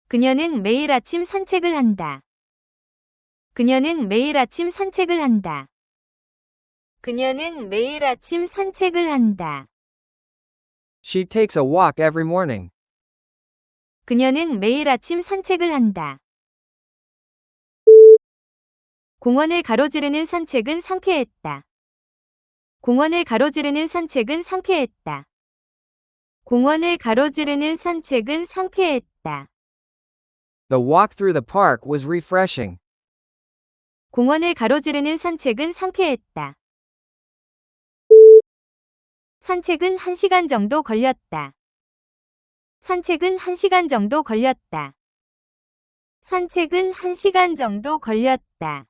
그녀는 매일 아침 산책을 한다. 그녀는 매일 아침 산책을 한다. 그녀는 매일 아침 산책을 한다. She takes a walk every morning. 그녀는 매일 아침 산책을 한다. 공원을 가로지르는 산책은 상쾌했다. 공원을 가로지르는 산책은 상쾌했다. 공원을 가로지르는 산책은 상쾌했다. The walk through the park was refreshing. 공원을 가로지르는 산책은 상쾌했다. 산책은 1시간 정도 걸렸다. 산책은 1시간 정도 걸렸다. 산책은 1시간 정도 걸렸다.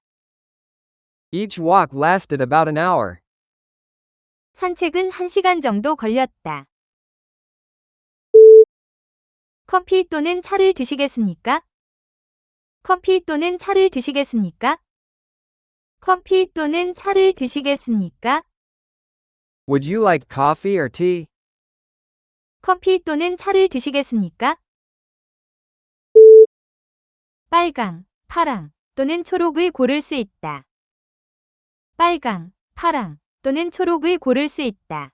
Each walk lasted about an hour. 산책은 1시간 정도 걸렸다. 커피 또는 차를 드시겠습니까? 커피 또는 차를 드시겠습니까? 커피 또는 차를 드시겠습니까? Would you like coffee or tea? 커피 또는 차를 드시겠습니까? 빨강, 파랑 또는 초록을 고를 수 있다. 빨강, 파랑 또는 초록을 고를 수 있다.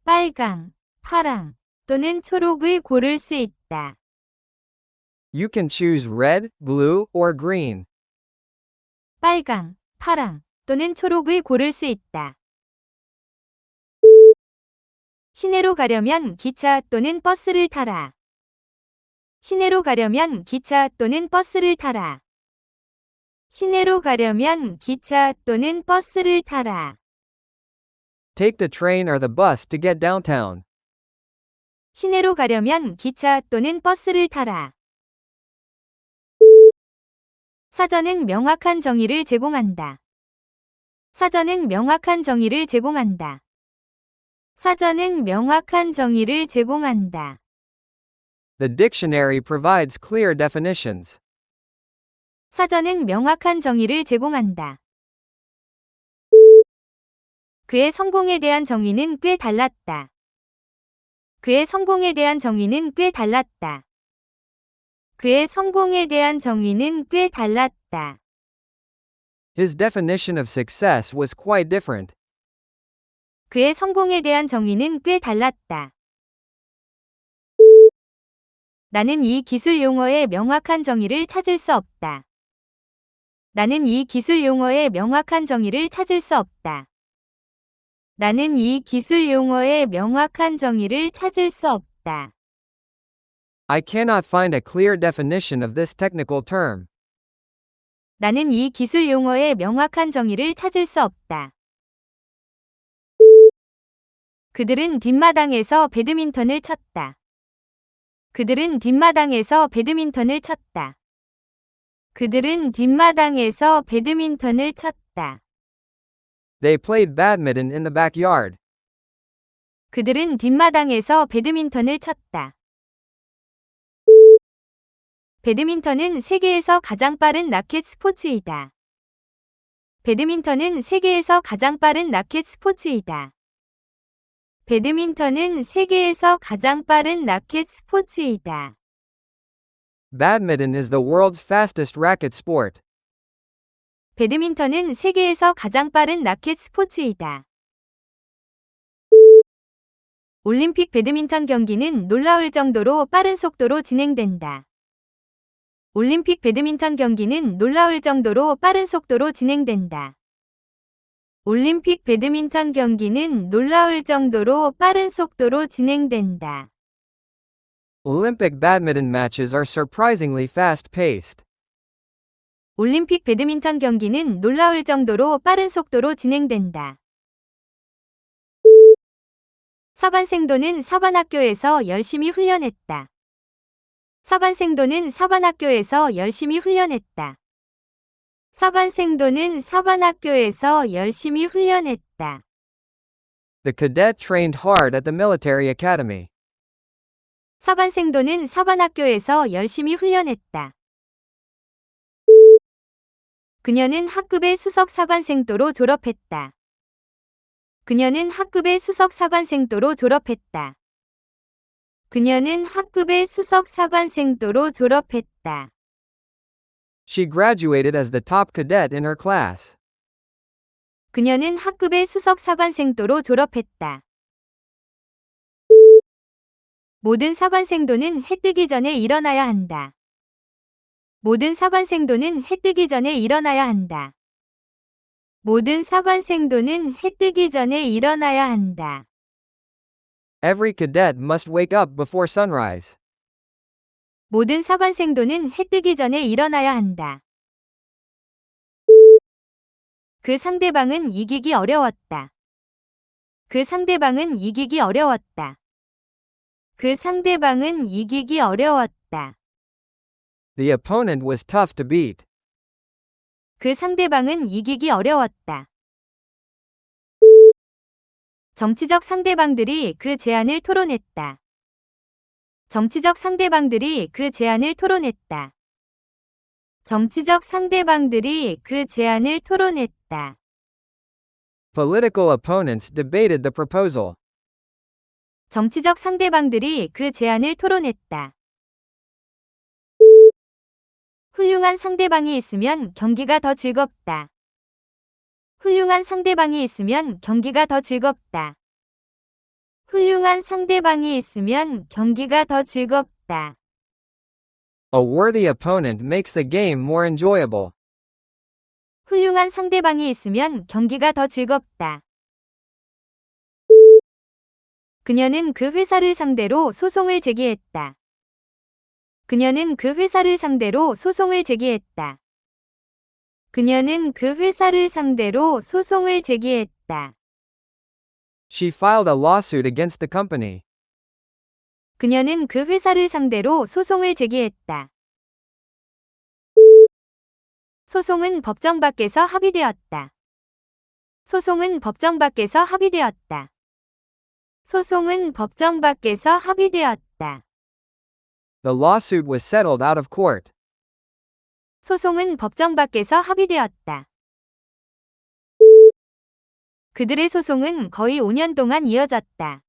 빨강, 파랑 또는 초록을 고를 수 있다. You can choose red, blue, or green. 빨강, 파랑 또는 초록을 고를 수 있다. 시내로 가려면 기차 또는 버스를 타라. 시내로 가려면 기차 또는 버스를 타라. 시내로 가려면 기차 또는 버스를 타라. Take the train or the bus to get downtown. 시내로 가려면 기차 또는 버스를 타라. 사전은 명확한 정의를 제공한다. 사전은 명확한 정의를 제공한다. 사전은 명확한 정의를 제공한다. The dictionary provides clear definitions. 사전은 명확한 정의를 제공한다. 그의 성공에 대한 정의는 꽤 달랐다. 그의 성공에 대한 정의는 꽤 달랐다. 그의 성공에 대한 정의는 꽤 달랐다. His definition of success was quite different. 그의 성공에 대한 정의는 꽤 달랐다. 나는 이 기술 용어의 명확한 정의를 찾을 수 없다. 나는 이 기술 용어의 명확한 정의를 찾을 수 없다. 나는 이 기술 용어의 명확한 정의를 찾을 수 없다. I cannot find a clear definition of this technical term. 나는 이 기술 용어의 명확한 정의를 찾을 수 없다. 그들은 뒷마당에서 배드민턴을 쳤다. 그들은 뒷마당에서 배드민턴을 쳤다. 그들은 뒷마당에서 배드민턴을 쳤다. They played badminton in the backyard. 그들은 뒷마당에서 배드민턴을 쳤다. 배드민턴은 세계에서 가장 빠른 라켓 스포츠이다. 배드민턴은 세계에서 가장 빠른 라켓 스포츠이다. 배드민턴은 세계에서 가장 빠른 라켓 스포츠이다. Badminton is the world's fastest racket sport. 배드민턴은 세계에서 가장 빠른 라켓 스포츠이다. 올림픽 배드민턴 경기는 놀라울 정도로 빠른 속도로 진행된다. 올림픽 배드민턴 경기는 놀라울 정도로 빠른 속도로 진행된다. 올림픽 배드민턴 경기는 놀라울 정도로 빠른 속도로 진행된다. Olympic badminton matches are surprisingly fast-paced. 올림픽 배드민턴 경기는 놀라울 정도로 빠른 속도로 진행된다. 서관생도는 서관학교에서 열심히 훈련했다. 서관생도는 서관학교에서 열심히 훈련했다. 서관생도는 서관학교에서 열심히 훈련했다. The cadet trained hard at the military academy. 서관생도는 서관학교에서 열심히 훈련했다. 그녀는 학급의 수석 서관생도로 졸업했다. 그녀는 학급의 수석 서관생도로 졸업했다. 그녀는 학급의 수석 사관생도로 졸업했다. She graduated as the top cadet in her class. 그녀는 학급의 수석 사관생도로 졸업했다. 모든 사관생도는 해 뜨기 전에 일어나야 한다. 모든 사관생도는 해 뜨기 전에 일어나야 한다. 모든 사관생도는 해 뜨기 전에 일어나야 한다. Every cadet must wake up before sunrise. 모든 사관생도는 해 뜨기 전에 일어나야 한다. 그 상대방은 이기기 어려웠다. 그 상대방은 이기기 어려웠다. 그 상대방은 이기기 어려웠다. The opponent was tough to beat. 그 상대방은 이기기 어려웠다. 정치적 상대방들이 그 제안을 토론했다. 정치적 상대방들이 그 제안을 토론했다. 정치적 상대방들이 그 제안을 토론했다. Political opponents debated the proposal. 정치적 상대방들이 그 제안을 토론했다. 훌륭한 상대방이 있으면 경기가 더 즐겁다. 훌륭한 상대방이 있으면 경기가 더 즐겁다. 훌륭한 상대방이 있으면 경기가 더 즐겁다. A worthy opponent makes the game more enjoyable. 훌륭한 상대방이 있으면 경기가 더 즐겁다. 그녀는 그 회사를 상대로 소송을 제기했다. 그녀는 그 회사를 상대로 소송을 제기했다. 그녀는 그 회사를 상대로 소송을 제기했다. She filed a lawsuit against the company. 그녀는 그 회사를 상대로 소송을 제기했다. 소송은 법정 밖에서 합의되었다. 소송은 법정 밖에서 합의되었다. 소송은 법정 밖에서 합의되었다. The lawsuit was settled out of court. 소송은 법정 밖에서 합의되었다. 그들의 소송은 거의 5년 동안 이어졌다.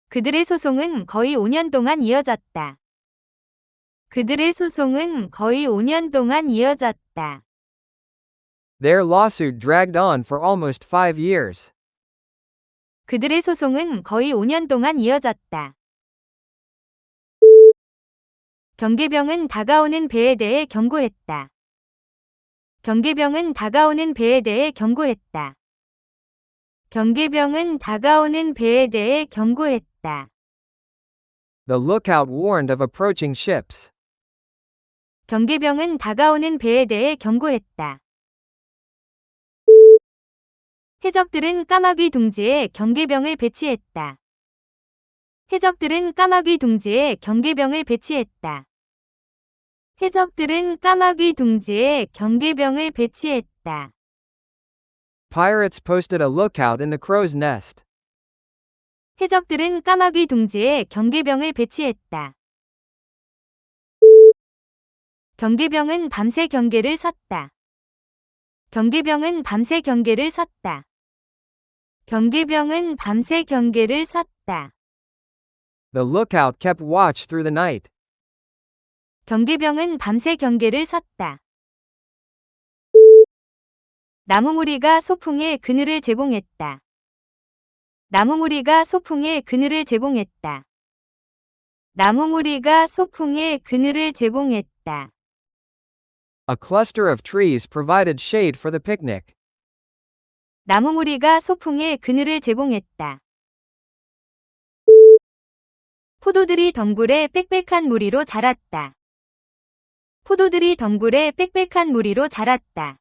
그들의 소송은 거의 5년 동안 이어졌다. 그들의 소송은 거의 5년 동안 이어졌다. Their lawsuit dragged on for almost 5 years. 그들의 소송은 거의 5년 동안 이어졌다. 경계병은 다가오는 배에 대해 경고했다. 경계병은 다가오는 배에 대해 경고했다. 경계병은 다가오는 배에 대해 경고했다. The lookout warned of approaching ships. 경계병은 다가오는 배에 대해 경고했다. 해적들은 까마귀 둥지에 경계병을 배치했다. 해적들은 까마귀 둥지에 경계병을 배치했다. 해적들은 까마귀 둥지에 경계병을 배치했다. Pirates posted a lookout in the crow's nest. 해적들은 까마귀 둥지에 경계병을 배치했다. 경계병은 밤새 경계를 섰다. 경계병은 밤새 경계를 섰다. 경계병은 밤새 경계를 섰다. The lookout kept watch through the night. 경계병은 밤새 경계를 섰다. 나무무리가 소풍에 그늘을 제공했다. 나무무리가 소풍에 그늘을 제공했다. 나무무리가 소풍에 그늘을 제공했다. A cluster of trees provided shade for the picnic. 나무무리가 소풍에 그늘을 제공했다. 포도들이 덩굴에 빽빽한 무리로 자랐다. 포도들이 덩굴에 빽빽한 무리로 자랐다.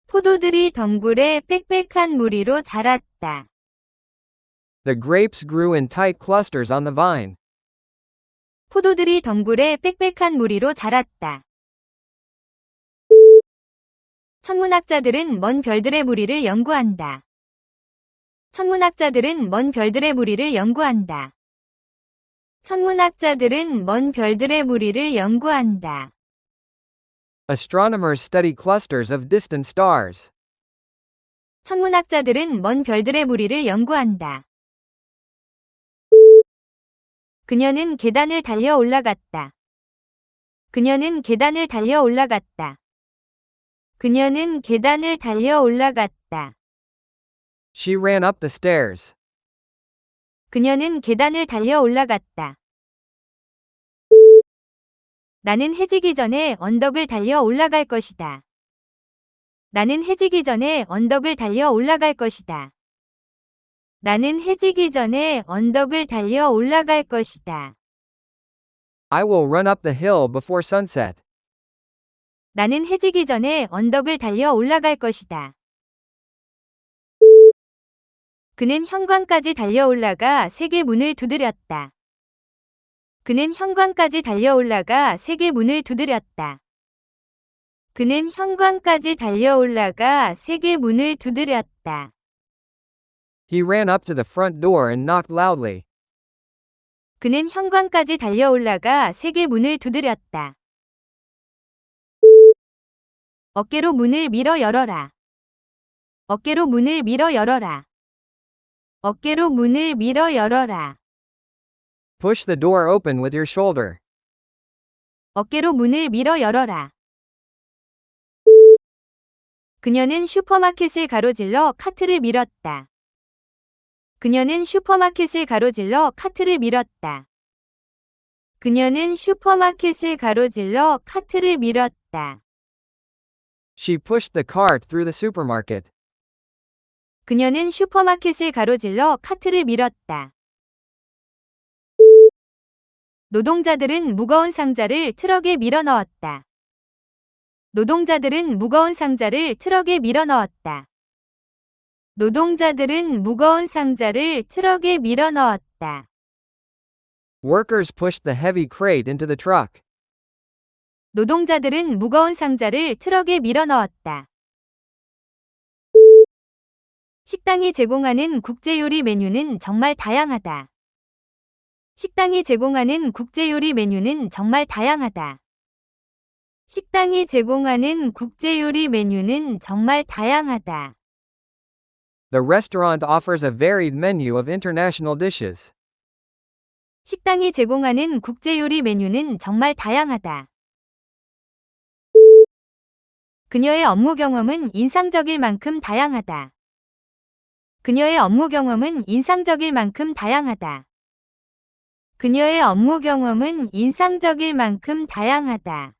포도들이 덩굴에 빽빽한 무리로 자랐다. The grapes grew in tight clusters on the vine. 포도들이 덩굴에 빽빽한 무리로 자랐다. 천문학자들은 먼 별들의 무리를 연구한다. 천문학자들은 먼 별들의 무리를 연구한다. 천문학자들은 먼 별들의 무리를 연구한다. Astronomers study clusters of distant stars. 천문학자들은 먼 별들의 무리를 연구한다. 그녀는 계단을 달려 올라갔다. 그녀는 계단을 달려 올라갔다. 그녀는 계단을 달려 올라갔다. She ran up the stairs. 그녀는 계단을 달려 올라갔다. 나는 해지기 전에 언덕을 달려 올라갈 것이다. 나는 해지기 전에 언덕을 달려 올라갈 것이다. 나는 해지기 전에 언덕을 달려 올라갈 것이다. I will run up the hill before sunset. 나는 해지기 전에 언덕을 달려 올라갈 것이다. 그는 현관까지 달려 올라가 세게 문을 두드렸다. 그는 현관까지 달려 올라가 세게 문을 두드렸다. 그는 현관까지 달려 올라가 세게 문을 두드렸다. He ran up to the front door and knocked loudly. 그는 현관까지 달려 올라가 세게 문을 두드렸다. 어깨로 문을 밀어 열어라. 어깨로 문을 밀어 열어라. 어깨로 문을 밀어 열어라. Push the door open with your shoulder. 어깨로 문을 밀어 열어라. 그녀는 슈퍼마켓을 가로질러 카트를 밀었다. 그녀는 슈퍼마켓을 가로질러 카트를 밀었다. 그녀는 슈퍼마켓을 가로질러 카트를 밀었다. She pushed the cart through the supermarket. 그녀는 슈퍼마켓을 가로질러 카트를 밀었다. 노동자들은 무거운 상자를 트럭에 밀어 넣었다. 노동자들은 무거운 상자를 트럭에 밀어 넣었다. 노동자들은 무거운 상자를 트럭에 밀어 넣었다. Workers pushed the heavy crate into the truck. 노동자들은 무거운 상자를 트럭에 밀어 넣었다. 식당이 제공하는 국제요리 메뉴는 정말 다양하다. 식당이 제공하는 국제요리 메뉴는 정말 다양하다. 식당이 제공하는 국제요리 메뉴는 정말 다양하다. The restaurant offers a varied menu of international dishes. 식당이 제공하는 국제요리 메뉴는 정말 다양하다. 그녀의 업무 경험은 인상적일 만큼 다양하다. 그녀의 업무 경험은 인상적일 만큼 다양하다. 그녀의 업무 경험은 인상적일 만큼 다양하다.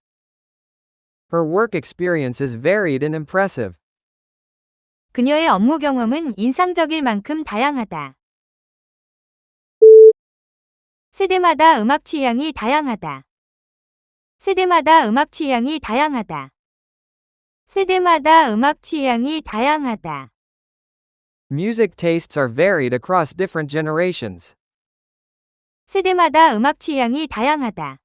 Her work experience is varied and impressive. 그녀의 업무 경험은 인상적일 만큼 다양하다. 세대마다 음악 취향이 다양하다. 세대마다 음악 취향이 다양하다. 세대마다 음악 취향이 다양하다. Music tastes are varied across different generations. 세대마다 음악 취향이 다양하다.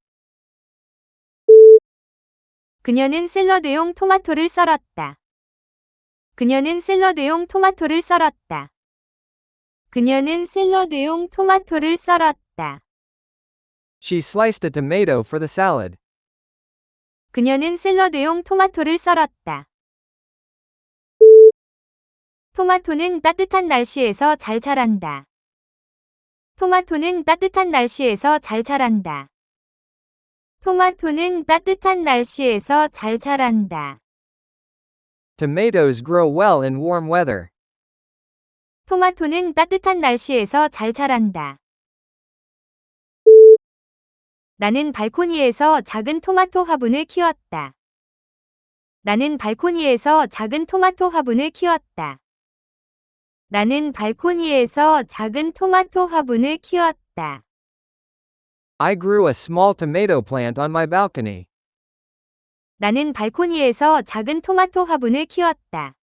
그녀는 샐러드용 토마토를 썰었다. 그녀는 샐러드용 토마토를 썰었다. 그녀는 샐러드용 토마토를 썰었다. She sliced a tomato for the salad. 그녀는 샐러드용 토마토를 썰었다. 토마토는 따뜻한 날씨에서 잘 자란다. 토마토는 따뜻한 날씨에서 잘 자란다. 토마토는 따뜻한 날씨에서 잘 자란다. Tomatoes grow well in warm weather. 토마토는 따뜻한 날씨에서 잘 자란다. 나는 발코니에서 작은 토마토 화분을 키웠다. 나는 발코니에서 작은 토마토 화분을 키웠다. 나는 발코니에서 작은 토마토 화분을 키웠다. I grew a small tomato plant on my balcony. 나는 발코니에서 작은 토마토 화분을 키웠다.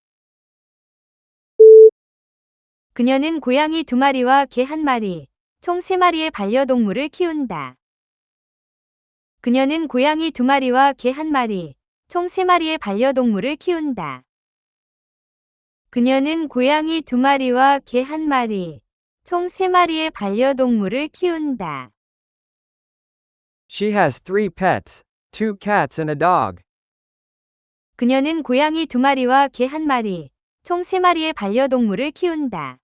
그녀는 고양이 2마리와 개 1마리, 총 3마리의 반려동물을 키운다. 그녀는 고양이 2마리와 개 1마리, 총 3마리의 반려동물을 키운다. 그녀는 고양이 2마리와 개 1마리, 총 3마리의 반려동물을 키운다. She has 3 pets, 2 cats and a dog. 그녀는 고양이 2마리와 개 1마리, 총 3마리의 반려동물을 키운다.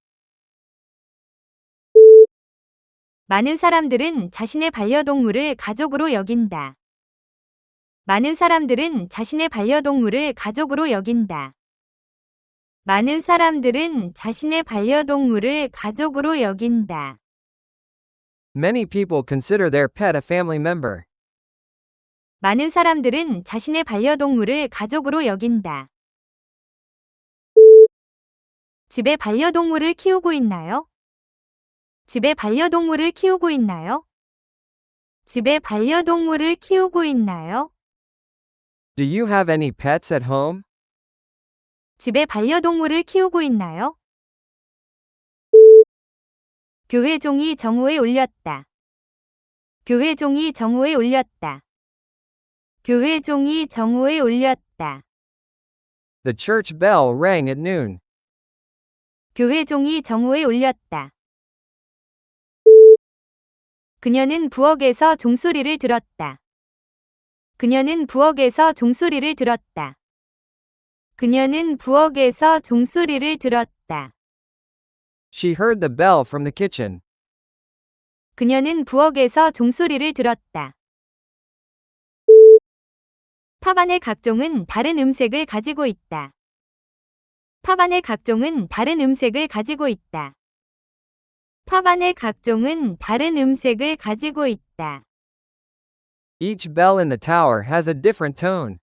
많은 사람들은 자신의 반려동물을 가족으로 여긴다. 많은 사람들은 자신의 반려동물을 가족으로 여긴다. 많은 사람들은 자신의 반려동물을 가족으로 여긴다. Many people consider their pet a family member. 많은 사람들은 자신의 반려동물을 가족으로 여긴다. 집에 반려동물을 키우고 있나요? 집에 반려동물을 키우고 있나요? 집에 반려동물을 키우고 있나요? Do you have any pets at home? 집에 반려동물을 키우고 있나요? 교회 종이 정오에 울렸다. 교회 종이 정오에 울렸다. 교회 종이 정오에 울렸다. The church bell rang at noon. 교회 종이 정오에 울렸다. 그녀는 부엌에서 종소리를 들었다. 그녀는 부엌에서 종소리를 들었다. 그녀는 부엌에서 종소리를 들었다. She heard the bell from the kitchen. 그녀는 부엌에서 종소리를 들었다. 탑안의 각종은 다른 음색을 가지고 있다. 탑안의 각종은 다른 음색을 가지고 있다. 탑안의 각종은 다른 음색을 가지고 있다. Each bell in the tower has a different tone.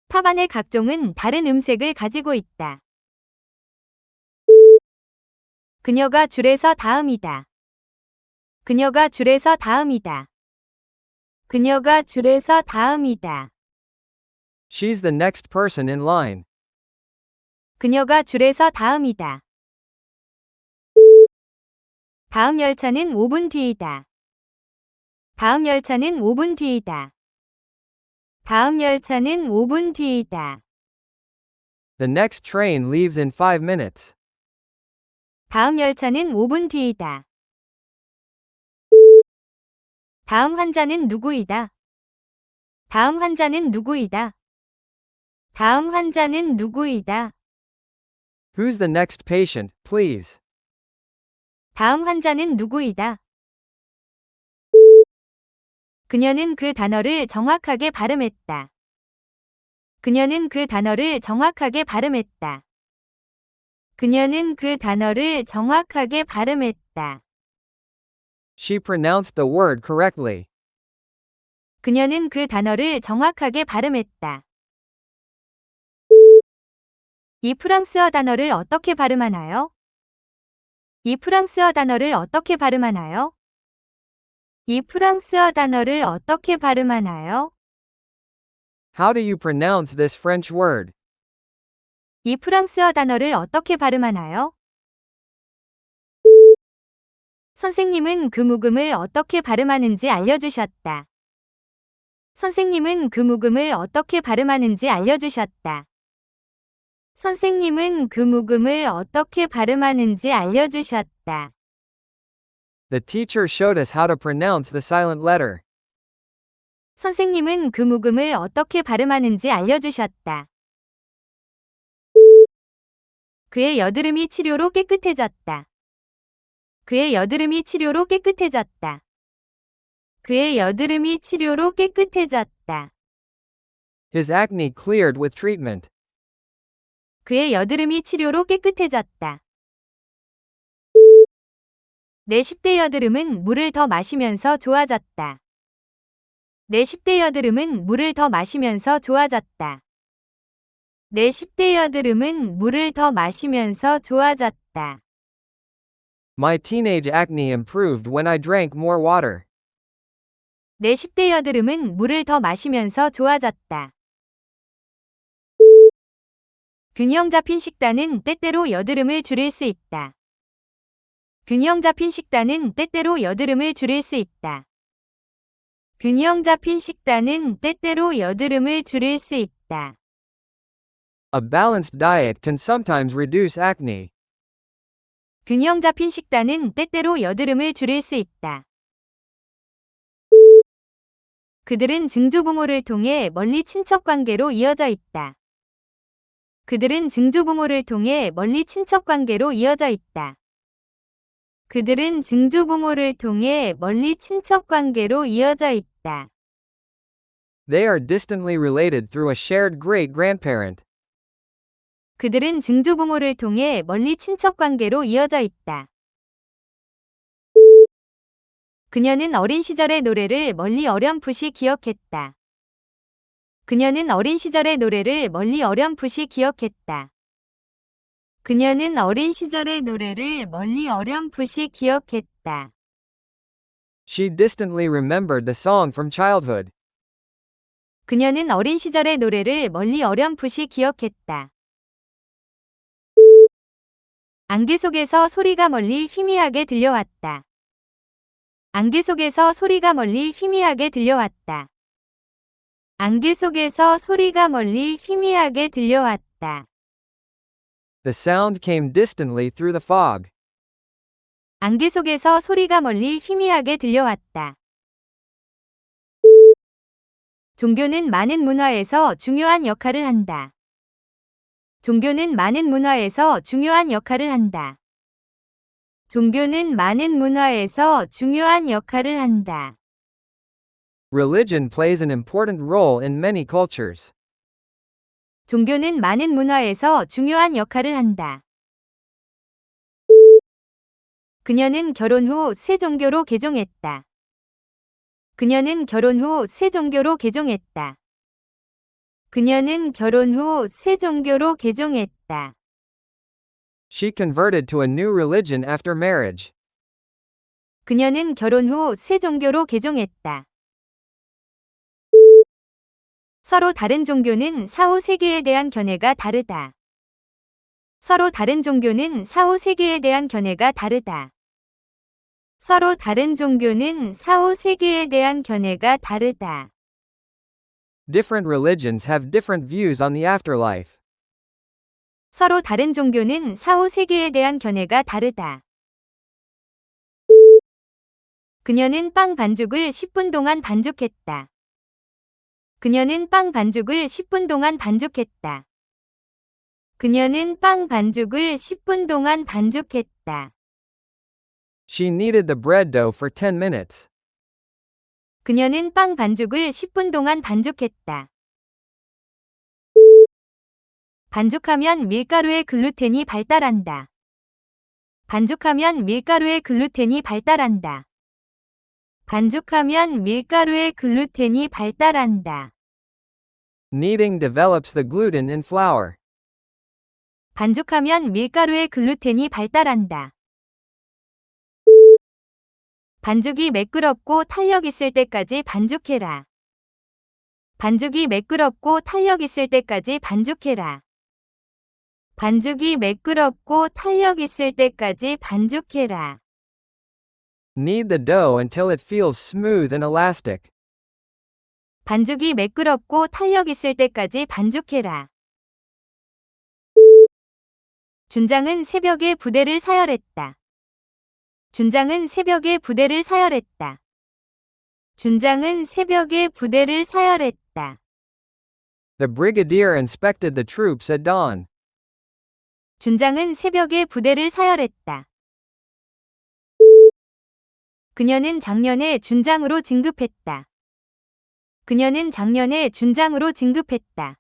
탑안의 각종은 다른 음색을 가지고 있다. 그녀가 줄에서 다음이다. 그녀가 줄에서 다음이다. 그녀가 줄에서 다음이다. She's the next person in line. 그녀가 줄에서 다음이다. 다음 열차는 5분 뒤이다. 다음 열차는 5분 뒤이다. 다음 열차는 5분 뒤이다. The next train leaves in 5 minutes. 다음 열차는 5분 뒤이다. 다음 환자는 누구이다. 다음 환자는 누구이다. 다음 환자는 누구이다. Who's the next patient, please? 다음 환자는 누구이다. 그녀는 그 단어를 정확하게 발음했다. 그녀는 그 단어를 정확하게 발음했다. 그녀는 그 단어를 정확하게 발음했다. She pronounced the word correctly. 그녀는 그 단어를 정확하게 발음했다. 이 프랑스어 단어를 어떻게 발음하나요? 이 프랑스어 단어를 어떻게 발음하나요? 이 프랑스어 단어를 어떻게 발음하나요? How do you pronounce this French word? 이 프랑스어 단어를 어떻게 발음하나요? 선생님은 그 묵음을 어떻게 발음하는지 알려주셨다. 선생님은 그 묵음을 어떻게 발음하는지 알려주셨다. 선생님은 그 묵음을 어떻게 발음하는지 알려주셨다. The teacher showed us how to pronounce the silent letter. 선생님은 그 묵음을 어떻게 발음하는지 알려주셨다. 그의 여드름이 치료로 깨끗해졌다. 그의 여드름이 치료로 깨끗해졌다. 그의 여드름이 치료로 깨끗해졌다. His acne cleared with treatment. 그의 여드름이 치료로 깨끗해졌다. 내 10대 여드름은 물을 더 마시면서 좋아졌다. 내 10대 여드름은 물을 더 마시면서 좋아졌다. 내 10대 여드름은 물을 더 마시면서 좋아졌다. My teenage acne improved when I drank more water. 내 10대 여드름은 물을 더 마시면서 좋아졌다. 균형 잡힌 식단은 때때로 여드름을 줄일 수 있다. 균형 잡힌 식단은 때때로 여드름을 줄일 수 있다. 균형 잡힌 식단은 때때로 여드름을 줄일 수 있다. A balanced diet can sometimes reduce acne. 균형 잡힌 식단은 때때로 여드름을 줄일 수 있다. 그들은 증조부모를 통해 멀리 친척 관계로 이어져 있다. 그들은 증조부모를 통해 멀리 친척 관계로 이어져 있다. 그들은 증조부모를 통해 멀리 친척 관계로 이어져 있다. They are distantly related through a shared great-grandparent. 그들은 증조부모를 통해 멀리 친척 관계로 이어져 있다. 그녀는 어린 시절의 노래를 멀리 어렴풋이 기억했다. 그녀는 어린 시절의 노래를 멀리 어렴풋이 기억했다. 그녀는 어린 시절의 노래를 멀리 어렴풋이 기억했다. She distantly remembered the song from childhood. 그녀는 어린 시절의 노래를 멀리 어렴풋이 기억했다. 안개 속에서 소리가 멀리 희미하게 들려왔다. 안개 속에서 소리가 멀리 희미하게 들려왔다. 안개 속에서 소리가 멀리 희미하게 들려왔다. The sound came distantly through the fog. 안개 속에서 소리가 멀리 희미하게 들려왔다. 종교는 많은 문화에서 중요한 역할을 한다. 종교는 많은 문화에서 중요한 역할을 한다. 종교는 많은 문화에서 중요한 역할을 한다. Religion plays an important role in many cultures. 종교는 많은 문화에서 중요한 역할을 한다. 그녀는 결혼 후 새 종교로 개종했다. 그녀는 결혼 후 새 종교로 개종했다. 그녀는 결혼 후 새 종교로 개종했다. She converted to a new religion after marriage. 그녀는 결혼 후 새 종교로 개종했다. 서로 다른 종교는 사후 세계에 대한 견해가 다르다. 서로 다른 종교는 사후 세계에 대한 견해가 다르다. 서로 다른 종교는 사후 세계에 대한 견해가 다르다. Different religions have different views on the afterlife. 서로 다른 종교는 사후 세계에 대한 견해가 다르다. 그녀는 빵 반죽을 10분 동안 반죽했다. 그녀는 빵 반죽을 10분 동안 반죽했다. 그녀는 빵 반죽을 10분 동안 반죽했다. She kneaded the bread dough for 10 minutes. 그녀는 빵 반죽을 10분 동안 반죽했다. 반죽하면 밀가루의 글루텐이 발달한다. 반죽하면 밀가루의 글루텐이 발달한다. 반죽하면 밀가루의 글루텐이 발달한다. Kneading develops the gluten in flour. 반죽하면 밀가루의 글루텐이 발달한다. 반죽이 매끄럽고 탄력 있을 때까지 반죽해라. 반죽이 매끄럽고 탄력 있을 때까지 반죽해라. 반죽이 매끄럽고 탄력 있을 때까지 반죽해라. Knead the dough until it feels smooth and elastic. 반죽이 매끄럽고 탄력 있을 때까지 반죽해라. 준장은 새벽에 부대를 사열했다. 준장은 새벽에 부대를 사열했다. 준장은 새벽에 부대를 사열했다. The brigadier inspected the troops at dawn. 준장은 새벽에 부대를 사열했다. 그녀는 작년에 준장으로 진급했다. 그녀는 작년에 준장으로 진급했다.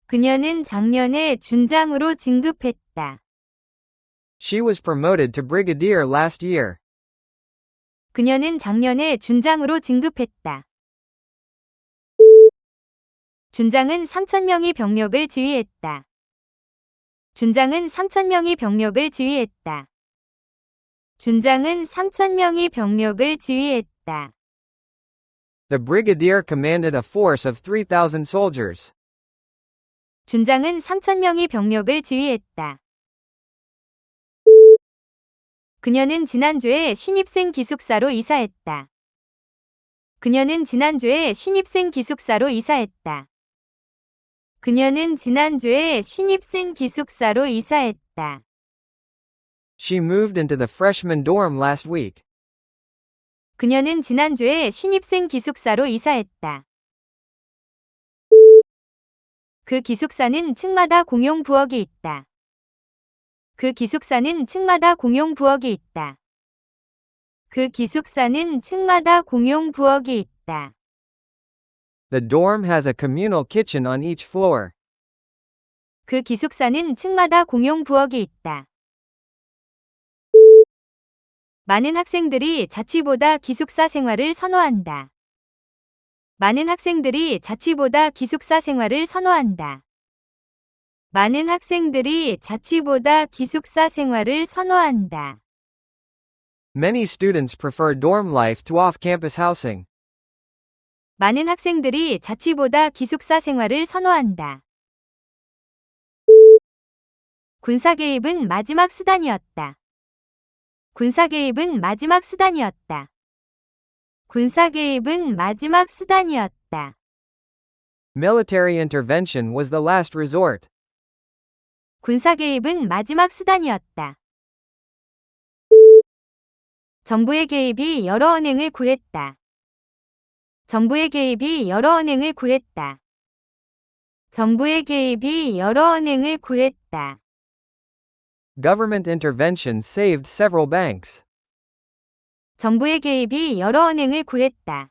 그녀는 작년에 준장으로 진급했다. She was promoted to brigadier last year. 그녀는 작년에 준장으로 진급했다. 준장은 3,000명의 병력을 지휘했다. 준장은 3,000명의 병력을 지휘했다. 준장은 3,000명의 병력을 지휘했다. The brigadier commanded a force of 3,000 soldiers. 준장은 3,000명의 병력을 지휘했다. 그녀는 지난주에 신입생 기숙사로 이사했다. 그녀는 지난주에 신입생 기숙사로 이사했다. 그녀는 지난주에 신입생 기숙사로 이사했다. She moved into the freshman dorm last week. 그녀는 지난주에 신입생 기숙사로 이사했다. 그 기숙사는 층마다 공용 부엌이 있다. 그 기숙사는 층마다 공용 부엌이 있다. 그 기숙사는 층마다 공용 부엌이 있다. The dorm has a communal kitchen on each floor. 그 기숙사는 층마다 공용 부엌이 있다. 많은 학생들이 자취보다 기숙사 생활을 선호한다. 많은 학생들이 자취보다 기숙사 생활을 선호한다. 많은 학생들이 자취보다 기숙사 생활을 선호한다. Many students prefer dorm life to off-campus housing. 많은 학생들이 자취보다 기숙사 생활을 선호한다. 군사 개입은 마지막 수단이었다. 군사 개입은 마지막 수단이었다. 군사 개입은 마지막 수단이었다. Military intervention was the last resort. 군사 개입은 마지막 수단이었다. 정부의 개입이 여러 언행을 구했다. 정부의 개입이 여러 언행을 구했다. 정부의 개입이 여러 언행을 구했다. Government intervention saved several banks. 정부의 개입이 여러 언행을 구했다.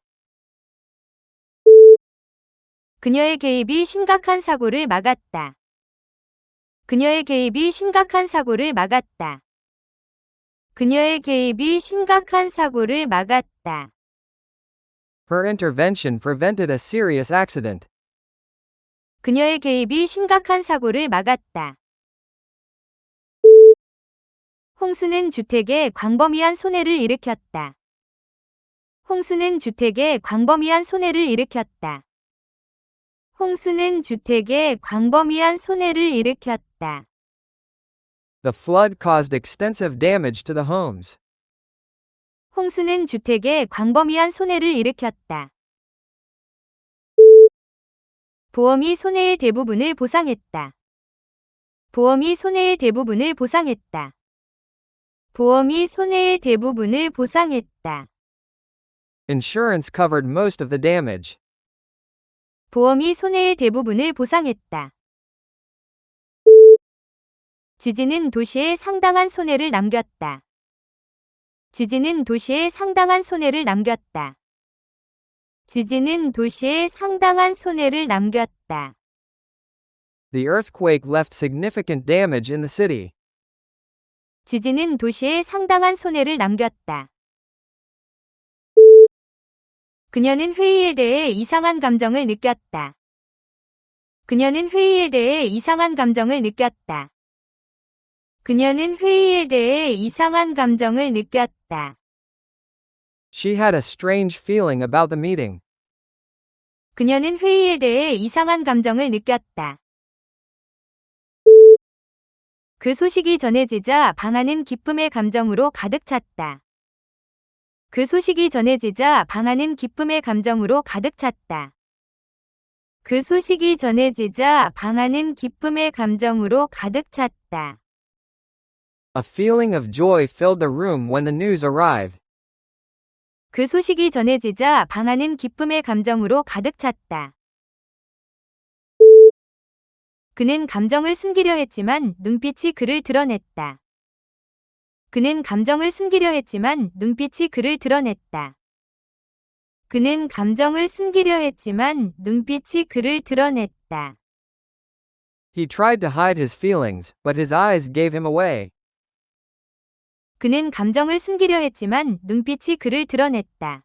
그녀의 개입이 심각한 사고를 막았다. 그녀의 개입이 심각한 사고를 막았다. 그녀의 개입이 심각한 사고를 막았다. Her intervention prevented a serious accident. 그녀의 개입이 심각한 사고를 막았다. 홍수는 주택에 광범위한 손해를 일으켰다. 홍수는 주택에 광범위한 손해를 일으켰다. 홍수는 주택에 광범위한 손해를 일으켰다. The flood caused extensive damage to the homes. 홍수는 주택에 광범위한 손해를 일으켰다. 보험이 손해의 대부분을 보상했다. 보험이 손해의 대부분을 보상했다. 보험이 손해의 대부분을 보상했다. Insurance covered most of the damage. 보험이 손해의 대부분을 보상했다. 지진은 도시에 상당한 손해를 남겼다. 지진은 도시에 상당한 손해를 남겼다. 지진은 도시에 상당한 손해를 남겼다. The earthquake left significant damage in the city. 지진은 도시에 상당한 손해를 남겼다. 그녀는 회의에 대해 이상한 감정을 느꼈다. 그녀는 회의에 대해 이상한 감정을 느꼈다. 그녀는 회의에 대해 이상한 감정을 느꼈다. She had a strange feeling about the meeting. 그녀는 회의에 대해 이상한 감정을 느꼈다. 그 소식이 전해지자 방안은 기쁨의 감정으로 가득 찼다. 그 소식이 전해지자 방안은 기쁨의 감정으로 가득 찼다. 그 소식이 전해지자 방안은 기쁨의 감정으로 가득 찼다. A feeling of joy filled the room when the news arrived. 그 소식이 전해지자 방안은 기쁨의 감정으로 가득 찼다. 그는 감정을 숨기려 했지만 눈빛이 그를 드러냈다. 그는 감정을 숨기려 했지만 눈빛이 그를 드러냈다. 그는 감정을 숨기려 했지만 눈빛이 그를 드러냈다. He tried to hide his feelings, but his eyes gave him away. 그는 감정을 숨기려 했지만 눈빛이 그를 드러냈다.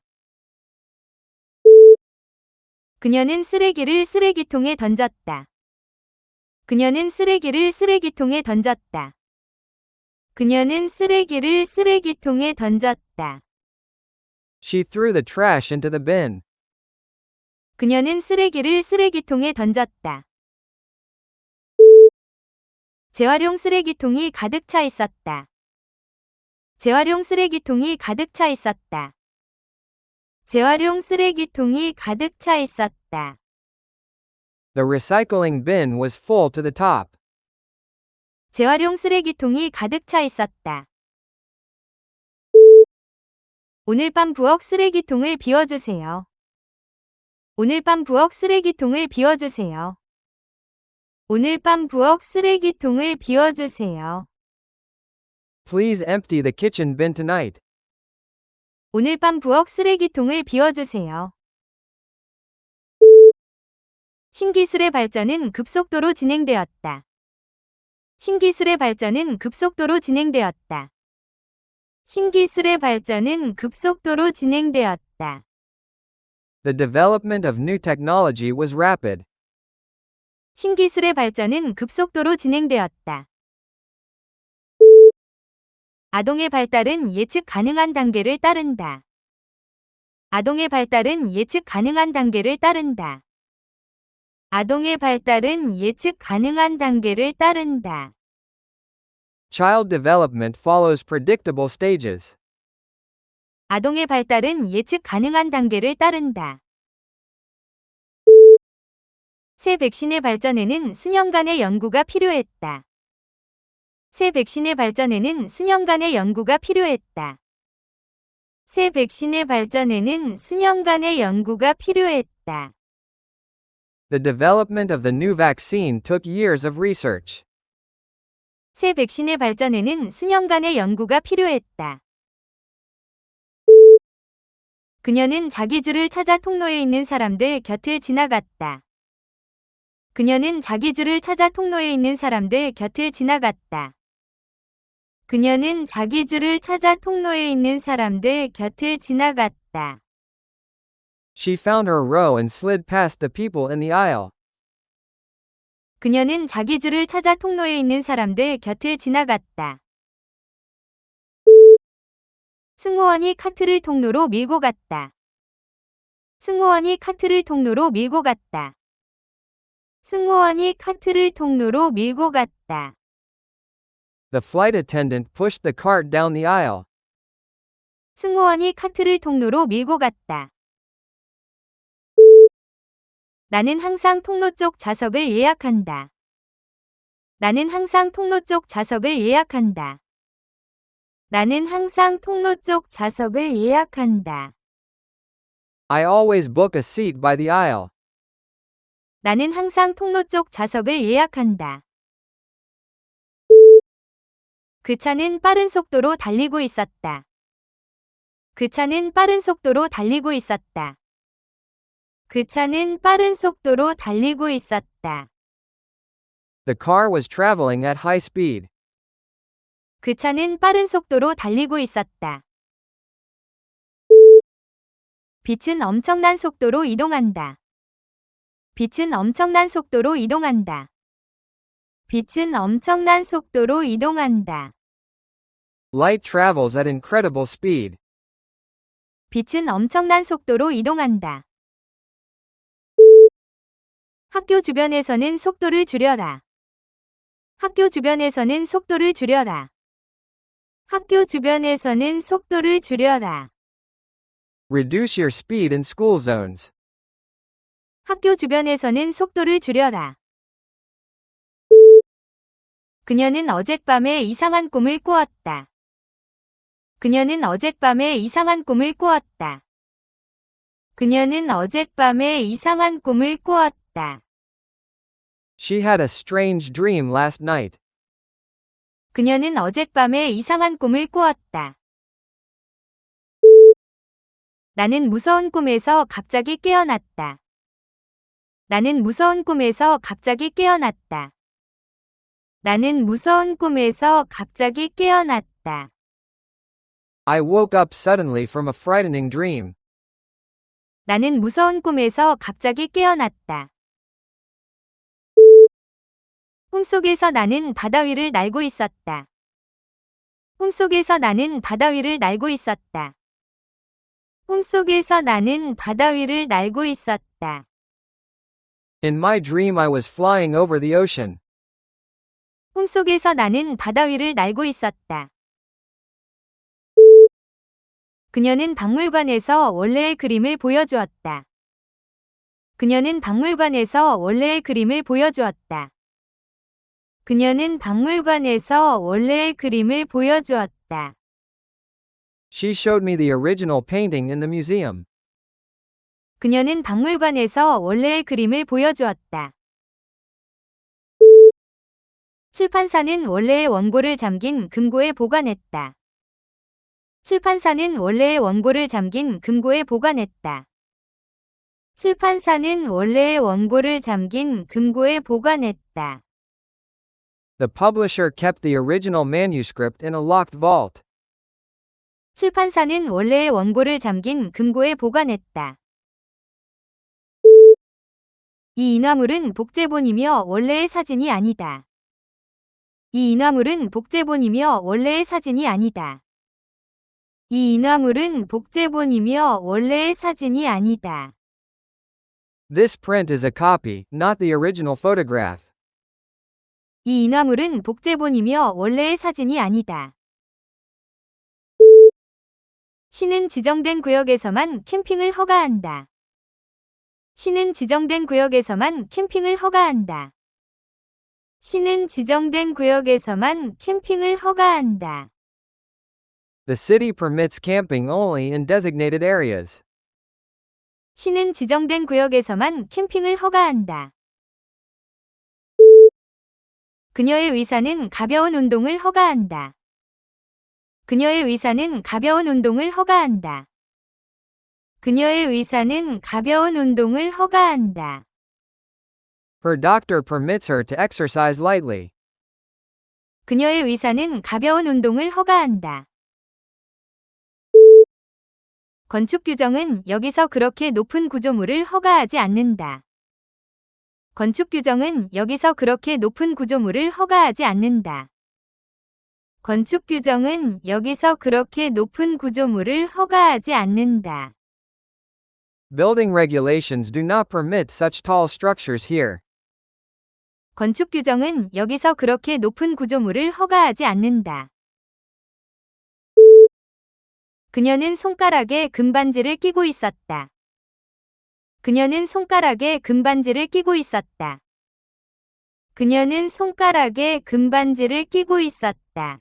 그녀는 쓰레기를 쓰레기통에 던졌다. 그녀는 쓰레기를 쓰레기통에 던졌다. 그녀는 쓰레기를 쓰레기통에 던졌다. She threw the trash into the bin. 그녀는 쓰레기를 쓰레기통에 던졌다. 재활용 쓰레기통이 가득 차 있었다. 재활용 쓰레기통이 가득 차 있었다. 재활용 쓰레기통이 가득 차 있었다. The recycling bin was full to the top. 재활용 쓰레기통이 가득 차 있었다. 오늘 밤 부엌 쓰레기통을 비워주세요. 오늘 밤 부엌 쓰레기통을 비워주세요. 오늘 밤 부엌 쓰레기통을 비워주세요. Please empty the kitchen bin tonight. 오늘 밤 부엌 쓰레기통을 비워주세요. 신기술의 발전은 급속도로 진행되었다. 신기술의 발전은 급속도로 진행되었다. 신기술의 발전은 급속도로 진행되었다. The development of new technology was rapid. 신기술의 발전은 급속도로 진행되었다. 아동의 발달은 예측 가능한 단계를 따른다. 아동의 발달은 예측 가능한 단계를 따른다. 아동의 발달은 예측 가능한 단계를 따른다. Child development follows predictable stages. 아동의 발달은 예측 가능한 단계를 따른다. 새 백신의 발전에는 수년간의 연구가 필요했다. 새 백신의 발전에는 수년간의 연구가 필요했다. 새 백신의 발전에는 수년간의 연구가 필요했다. The development of the new vaccine took years of research. 새 백신의 발전에는 수년간의 연구가 필요했다. 그녀는 자기 줄을 찾아 통로에 있는 사람들 곁을 지나갔다. 그녀는 자기 줄을 찾아 통로에 있는 사람들 곁을 지나갔다. 그녀는 자기 줄을 찾아 통로에 있는 사람들 곁을 지나갔다. She found her row and slid past the people in the aisle. 그녀는 자기 줄을 찾아 통로에 있는 사람들 곁을 지나갔다. 승무원이 카트를 통로로 밀고 갔다. 승무원이 카트를 통로로 밀고 갔다. 승무원이 카트를 통로로 밀고 갔다. The flight attendant pushed the cart down the aisle. 승무원이 카트를 통로로 밀고 갔다. 나는 항상 통로 쪽 좌석을 예약한다. 나는 항상 통로 쪽 좌석을 예약한다. 나는 항상 통로 쪽 좌석을 예약한다. I always book a seat by the aisle. 나는 항상 통로 쪽 좌석을 예약한다. 그 차는 빠른 속도로 달리고 있었다. 그 차는 빠른 속도로 달리고 있었다. 그 차는 빠른 속도로 달리고 있었다. The car was traveling at high speed. 그 차는 빠른 속도로 달리고 있었다. 빛은 엄청난 속도로 이동한다. 빛은 엄청난 속도로 이동한다. 빛은 엄청난 속도로 이동한다. Light travels at incredible speed. 빛은 엄청난 속도로 이동한다. 학교 주변에서는 속도를 줄여라. 학교 주변에서는 속도를 줄여라. 학교 주변에서는 속도를 줄여라. Reduce your speed in school zones. 학교 주변에서는 속도를 줄여라. 그녀는 어젯밤에 이상한 꿈을 꾸었다. 그녀는 어젯밤에 이상한 꿈을 꾸었다. 그녀는 어젯밤에 이상한 꿈을 꾸었다. She had a strange dream last night. 그녀는 어젯밤에 이상한 꿈을 꾸었다. 나는 무서운 꿈에서 갑자기 깨어났다. 나는 무서운 꿈에서 갑자기 깨어났다. 나는 무서운 꿈에서 갑자기 깨어났다. I woke up suddenly from a frightening dream. 나는 무서운 꿈에서 갑자기 깨어났다. 꿈속에서 나는 바다 위를 날고 있었다. 꿈속에서 나는 바다 위를 날고 있었다. 꿈속에서 나는 바다 위를 날고 있었다. In my dream, I was flying over the ocean. 꿈속에서 나는 바다 위를 날고 있었다. 그녀는 박물관에서 원래의 그림을 보여주었다. 그녀는 박물관에서 원래의 그림을 보여주었다. 그녀는 박물관에서 원래의 그림을 보여주었다. She showed me the original painting in the museum. 그녀는 박물관에서 원래의 그림을 보여주었다. 출판사는 원래의 원고를 잠긴 금고에 보관했다. 출판사는 원래의 원고를 잠긴 금고에 보관했다. 출판사는 원래의 원고를 잠긴 금고에 보관했다. The publisher kept the original manuscript in a locked vault. 출판사는 원래의 원고를 잠긴 금고에 보관했다. 이 인화물은 복제본이며 원래의 사진이 아니다. 이 인화물은 복제본이며 원래의 사진이 아니다. 이 인화물은 복제본이며 원래의 사진이 아니다. This print is a copy, not the original photograph. 이 인화물은 복제본이며 원래의 사진이 아니다. 시는 지정된 구역에서만 캠핑을 허가한다. 시는 지정된 구역에서만 캠핑을 허가한다. 시는 지정된 구역에서만 캠핑을 허가한다. The city permits camping only in designated areas. 시는 지정된 구역에서만 캠핑을 허가한다. 그녀의 의사는 가벼운 운동을 허가한다. 그녀의 의사는 가벼운 운동을 허가한다. 그녀의 의사는 가벼운 운동을 허가한다. Her doctor permits her to exercise lightly. 그녀의 의사는 가벼운 운동을 허가한다. 건축 규정은 여기서 그렇게 높은 구조물을 허가하지 않는다. 건축 규정은 여기서 그렇게 높은 구조물을 허가하지 않는다. 건축 규정은 여기서 그렇게 높은 구조물을 허가하지 않는다. Building regulations do not permit such tall structures here. 건축 규정은 여기서 그렇게 높은 구조물을 허가하지 않는다. 그녀는 손가락에 금반지를 끼고 있었다. 그녀는 손가락에 금반지를 끼고 있었다. 그녀는 손가락에 금반지를 끼고 있었다.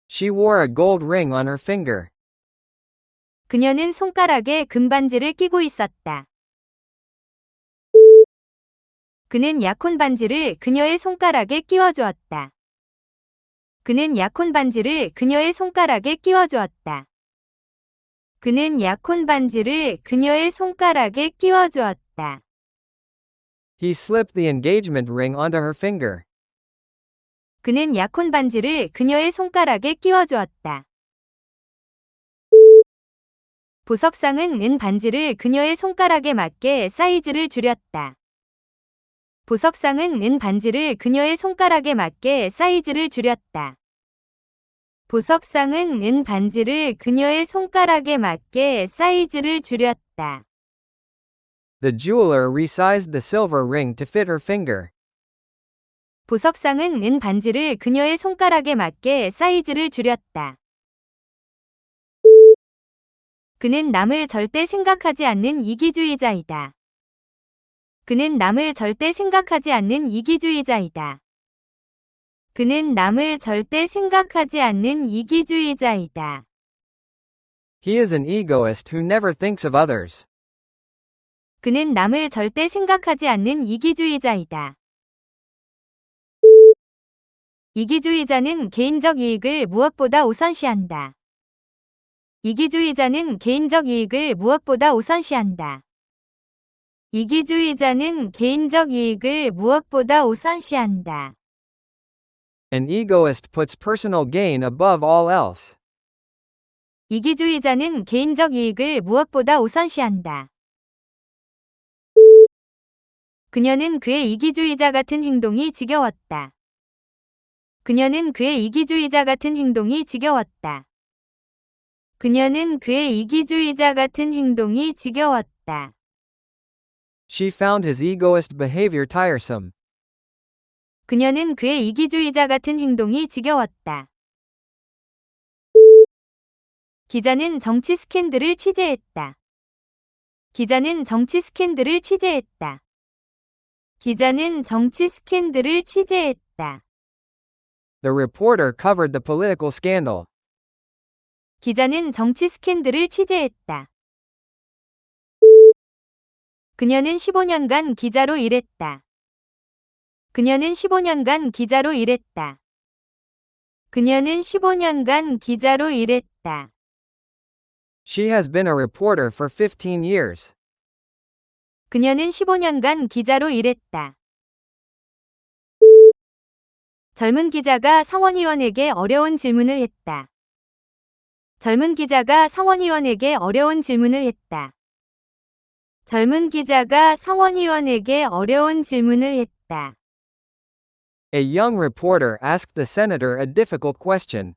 She wore a gold ring on her finger. 그녀는 손가락에 금반지를 끼고 있었다. 그는 약혼 반지를 그녀의 손가락에 끼워주었다. 그는 약혼 반지를 그녀의 손가락에 끼워주었다. 그는 약혼 반지를 그녀의 손가락에 끼워주었다. He slipped the engagement ring onto her finger. 그는 약혼 반지를 그녀의 손가락에 끼워주었다. 보석상은 은 반지를 그녀의 손가락에 맞게 사이즈를 줄였다. 보석상은 은 반지를 그녀의 손가락에 맞게 사이즈를 줄였다. 보석상은 은 반지를 그녀의 손가락에 맞게 사이즈를 줄였다. The jeweler resized the silver ring to fit her finger. 보석상은 은 반지를 그녀의 손가락에 맞게 사이즈를 줄였다. 그는 남을 절대 생각하지 않는 이기주의자이다. 그는 남을 절대 생각하지 않는 이기주의자이다. 그는 남을 절대 생각하지 않는 이기주의자이다. He is an egoist who never thinks of others. 그는 남을 절대 생각하지 않는 이기주의자이다. 이기주의자는 개인적 이익을 무엇보다 우선시한다. 이기주의자는 개인적 이익을 무엇보다 우선시한다. 이기주의자는 개인적 이익을 무엇보다 우선시한다. An egoist puts personal gain above all else. 이기주의자는 개인적 이익을 무엇보다 우선시한다. 그녀는 그의 이기주의자 같은 행동이 지겨웠다. 그녀는 그의 이기주의자 같은 행동이 지겨웠다. 그녀는 그의 이기주의자 같은 행동이 지겨웠다. She found his egoist behavior tiresome. 그녀는 그의 이기주의자 같은 행동이 지겨웠다. 기자는 정치 스캔들을 취재했다. 기자는 정치 스캔들을 취재했다. 기자는 정치 스캔들을 취재했다. The reporter covered the political scandal. 기자는 정치 스캔들을 취재했다. 그녀는 15년간 기자로 일했다. 그녀는 15년간 기자로 일했다. 그녀는 15년간 기자로 일했다. She has been a reporter for 15 years. 그녀는 15년간 기자로 일했다. 젊은 기자가 상원의원에게 어려운 질문을 했다. 젊은 기자가 상원의원에게 어려운 질문을 했다. 젊은 기자가 상원의원에게 어려운 질문을 했다. A young reporter asked the senator a difficult question.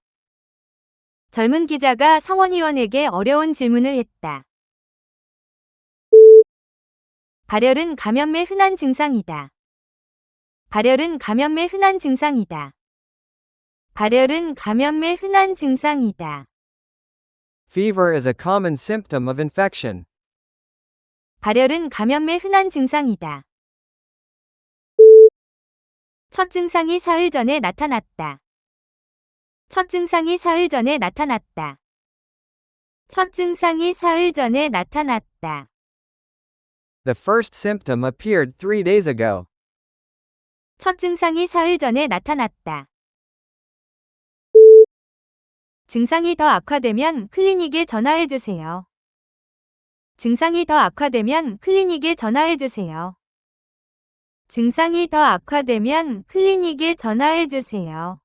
젊은 기자가 상원의원에게 어려운 질문을 했다. 발열은 감염의 흔한 증상이다. 발열은 감염의 흔한 증상이다. 발열은 감염의 흔한 증상이다. Fever is a common symptom of infection. 발열은 감염의 흔한 증상이다. 첫 증상이 사흘 전에 나타났다. 첫 증상이 사흘 전에 나타났다. 첫 증상이 사흘 전에 나타났다. The first symptom appeared 3 days ago. 첫 증상이 사흘 전에 나타났다. 증상이 더 악화되면 클리닉에 전화해 주세요. 증상이 더 악화되면 클리닉에 전화해 주세요. 증상이 더 악화되면 클리닉에 전화해 주세요.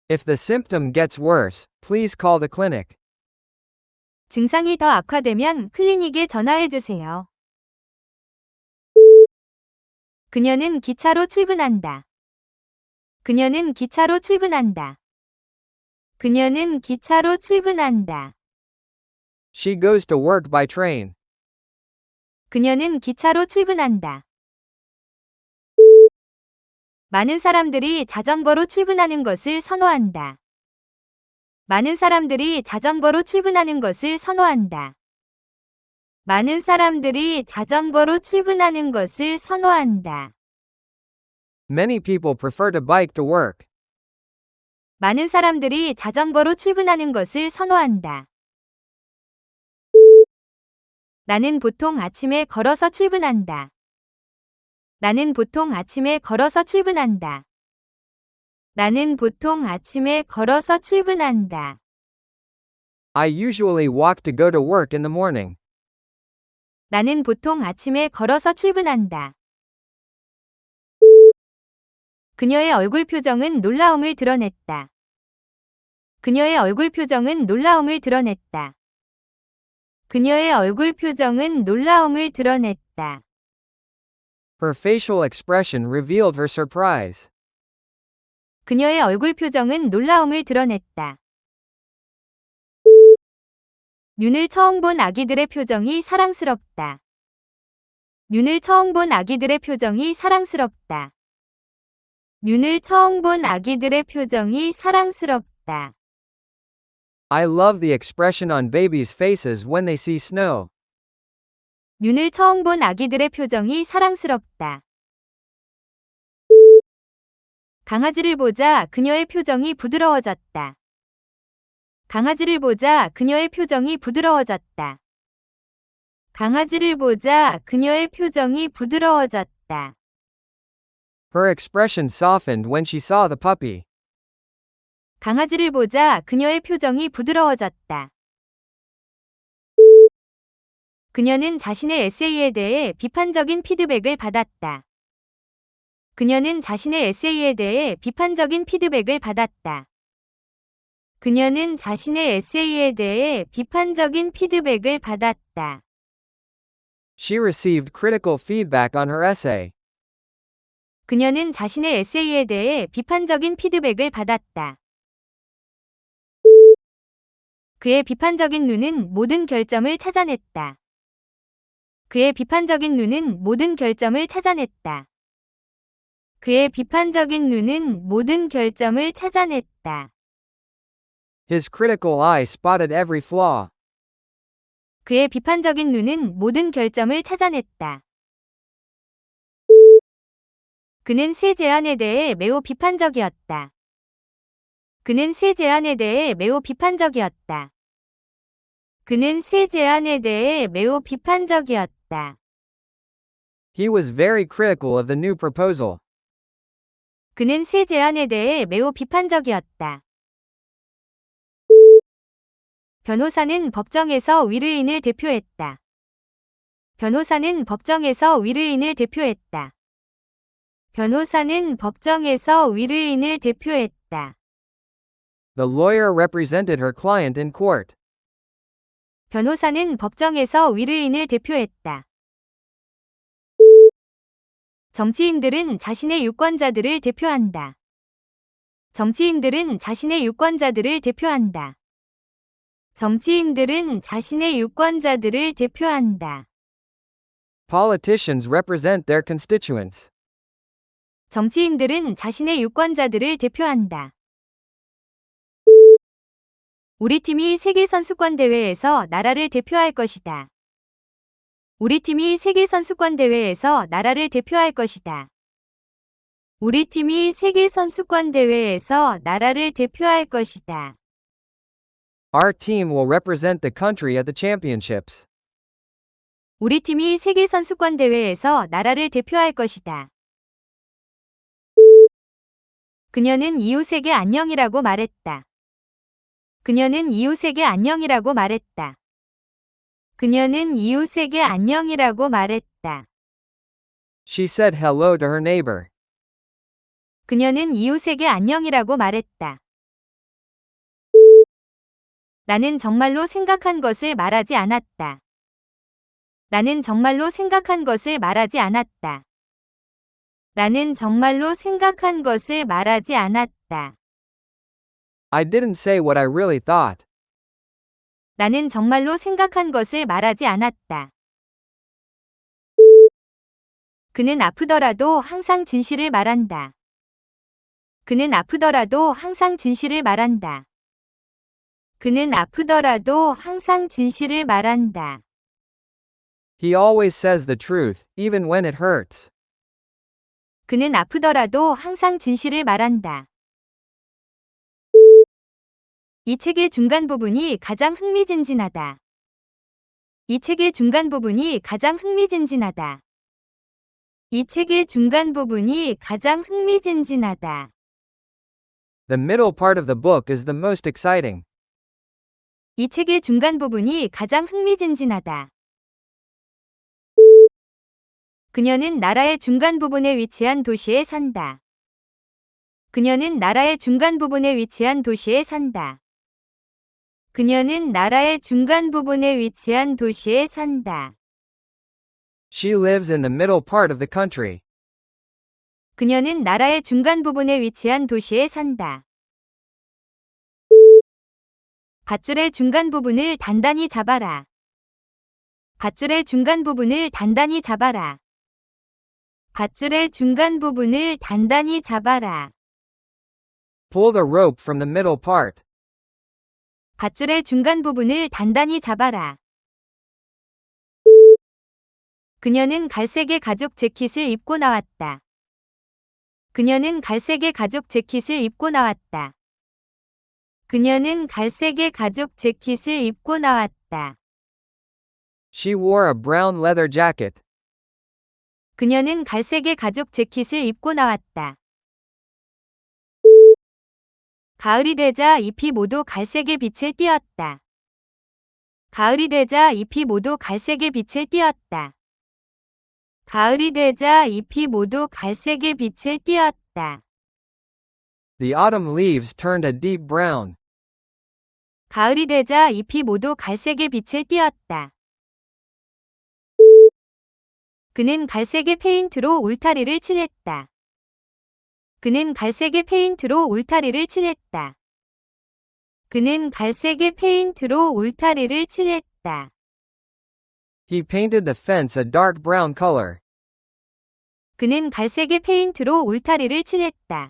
If the symptom gets worse, please call the clinic. 증상이 더 악화되면 클리닉에 전화해 주세요. 그녀는 기차로 출근한다. 그녀는 기차로 출근한다. 그녀는 기차로 출근한다. She goes to work by train. 그녀는 기차로 출근한다. 많은 사람들이 자전거로 출근하는 것을 선호한다. 많은 사람들이 자전거로 출근하는 것을 선호한다. 많은 사람들이 자전거로 출근하는 것을 선호한다. Many people prefer to bike to work. 많은 사람들이 자전거로 출근하는 것을 선호한다. 나는 보통 아침에 걸어서 출근한다. 나는 보통 아침에 걸어서 출근한다. 나는 보통 아침에 걸어서 출근한다. I usually walk to go to work in the morning. 나는 보통 아침에 걸어서 출근한다. 그녀의 얼굴 표정은 놀라움을 드러냈다. 그녀의 얼굴 표정은 놀라움을 드러냈다. 그녀의 얼굴 표정은 놀라움을 드러냈다. Her facial expression revealed her surprise. 그녀의 얼굴 표정은 놀라움을 드러냈다. 눈을 처음 본 아기들의 표정이 사랑스럽다. 눈을 처음 본 아기들의 표정이 사랑스럽다. 눈을 처음 본 아기들의 표정이 사랑스럽다. I love the expression on babies' faces when they see snow. 눈을 처음 본 아기들의 표정이 사랑스럽다. 강아지를 보자 그녀의 표정이 부드러워졌다. 강아지를 보자 그녀의 표정이 부드러워졌다. 강아지를 보자 그녀의 표정이 부드러워졌다. Her expression softened when she saw the puppy. 강아지를 보자 그녀의 표정이 부드러워졌다. 그녀는 자신의 에세이에 대해 비판적인 피드백을 받았다. 그녀는 자신의 에세이에 대해 비판적인 피드백을 받았다. 그녀는 자신의 에세이에 대해 비판적인 피드백을 받았다. She received critical feedback on her essay. 그녀는 자신의 에세이에 대해 비판적인 피드백을 받았다. 그의 비판적인 눈은 모든 결점을 찾아냈다. 그의 비판적인 눈은 모든 결점을 찾아냈다. 그의 비판적인 눈은 모든 결점을 찾아냈다. His critical eye spotted every flaw. 그의 비판적인 눈은 모든 결점을 찾아냈다. 그는 새 제안에 대해 매우 비판적이었다. 그는 새 제안에 대해 매우 비판적이었다. 그는 새 제안에 대해 매우 비판적이었다. He was very critical of the new proposal. 그는 새 제안에 대해 매우 비판적이었다. 변호사는 법정에서 위르인을 대표했다. 변호사는 법정에서 위르인을 대표했다. 변호사는 법정에서 위르인을 대표했다. The lawyer represented her client in court. 변호사는 법정에서 위르인을 대표했다. 정치인들은 자신의 유권자들을 대표한다. 정치인들은 자신의 유권자들을 대표한다. 정치인들은 자신의 유권자들을 대표한다. Politicians represent their constituents. 정치인들은 자신의 유권자들을 대표한다. 우리 팀이 세계선수권대회에서 나라를 대표할 것이다. 우리 팀이 세계선수권대회에서 나라를 대표할 것이다. 우리 팀이 세계선수권대회에서 나라를 대표할 것이다. Our team will represent the country at the championships. 우리 팀이 세계선수권대회에서 나라를 대표할 것이다. 그녀는 이웃에게 안녕이라고 말했다. 그녀는 이웃에게 안녕이라고 말했다. 그녀는 이웃에게 안녕이라고 말했다. She said hello to her neighbor. 그녀는 이웃에게 안녕이라고 말했다. 나는 정말로 생각한 것을 말하지 않았다. 나는 정말로 생각한 것을 말하지 않았다. 나는 정말로 생각한 것을 말하지 않았다. I didn't say what I really thought. 나는 정말로 생각한 것을 말하지 않았다. 그는 아프더라도 항상 진실을 말한다. 그는 아프더라도 항상 진실을 말한다. 그는 아프더라도 항상 진실을 말한다. He always says the truth, even when it hurts. 그는 아프더라도 항상 진실을 말한다. 이 책의 중간 부분이 가장 흥미진진하다. 이 책의 중간 부분이 가장 흥미진진하다. 이 책의 중간 부분이 가장 흥미진진하다. The middle part of the book is the most exciting. 이 책의 중간 부분이 가장 흥미진진하다. 그녀는 나라의 중간 부분에 위치한 도시에 산다. 그녀는 나라의 중간 부분에 위치한 도시에 산다. 그녀는 나라의 중간 부분에 위치한 도시에 산다. She lives in the middle part of the country. 그녀는 나라의 중간 부분에 위치한 도시에 산다. 밧줄의 중간 부분을 단단히 잡아라. 밧줄의 중간 부분을 단단히 잡아라. 밧줄의 중간 부분을 단단히 잡아라. Pull the rope from the middle part. 밧줄의 중간 부분을 단단히 잡아라. 그녀는 갈색의 가죽 재킷을 입고 나왔다. 그녀는 갈색의 가죽 재킷을 입고 나왔다. 그녀는 갈색의 가죽 재킷을 입고 나왔다. She wore a brown leather jacket. 그녀는 갈색의 가죽 재킷을 입고 나왔다. 가을이 되자 잎이 모두 갈색의 빛을 띠었다. 가을이 되자 잎이 모두 갈색의 빛을 띠었다. 가을이 되자 잎이 모두 갈색의 빛을 띠었다. The autumn leaves turned a deep brown. 가을이 되자 잎이 모두 갈색의 빛을 띠었다. 그는 갈색의 페인트로 울타리를 칠했다. 그는 갈색의 페인트로 울타리를 칠했다. 그는 갈색의 페인트로 울타리를 칠했다. He painted the fence a dark brown color. 그는 갈색의 페인트로 울타리를 칠했다.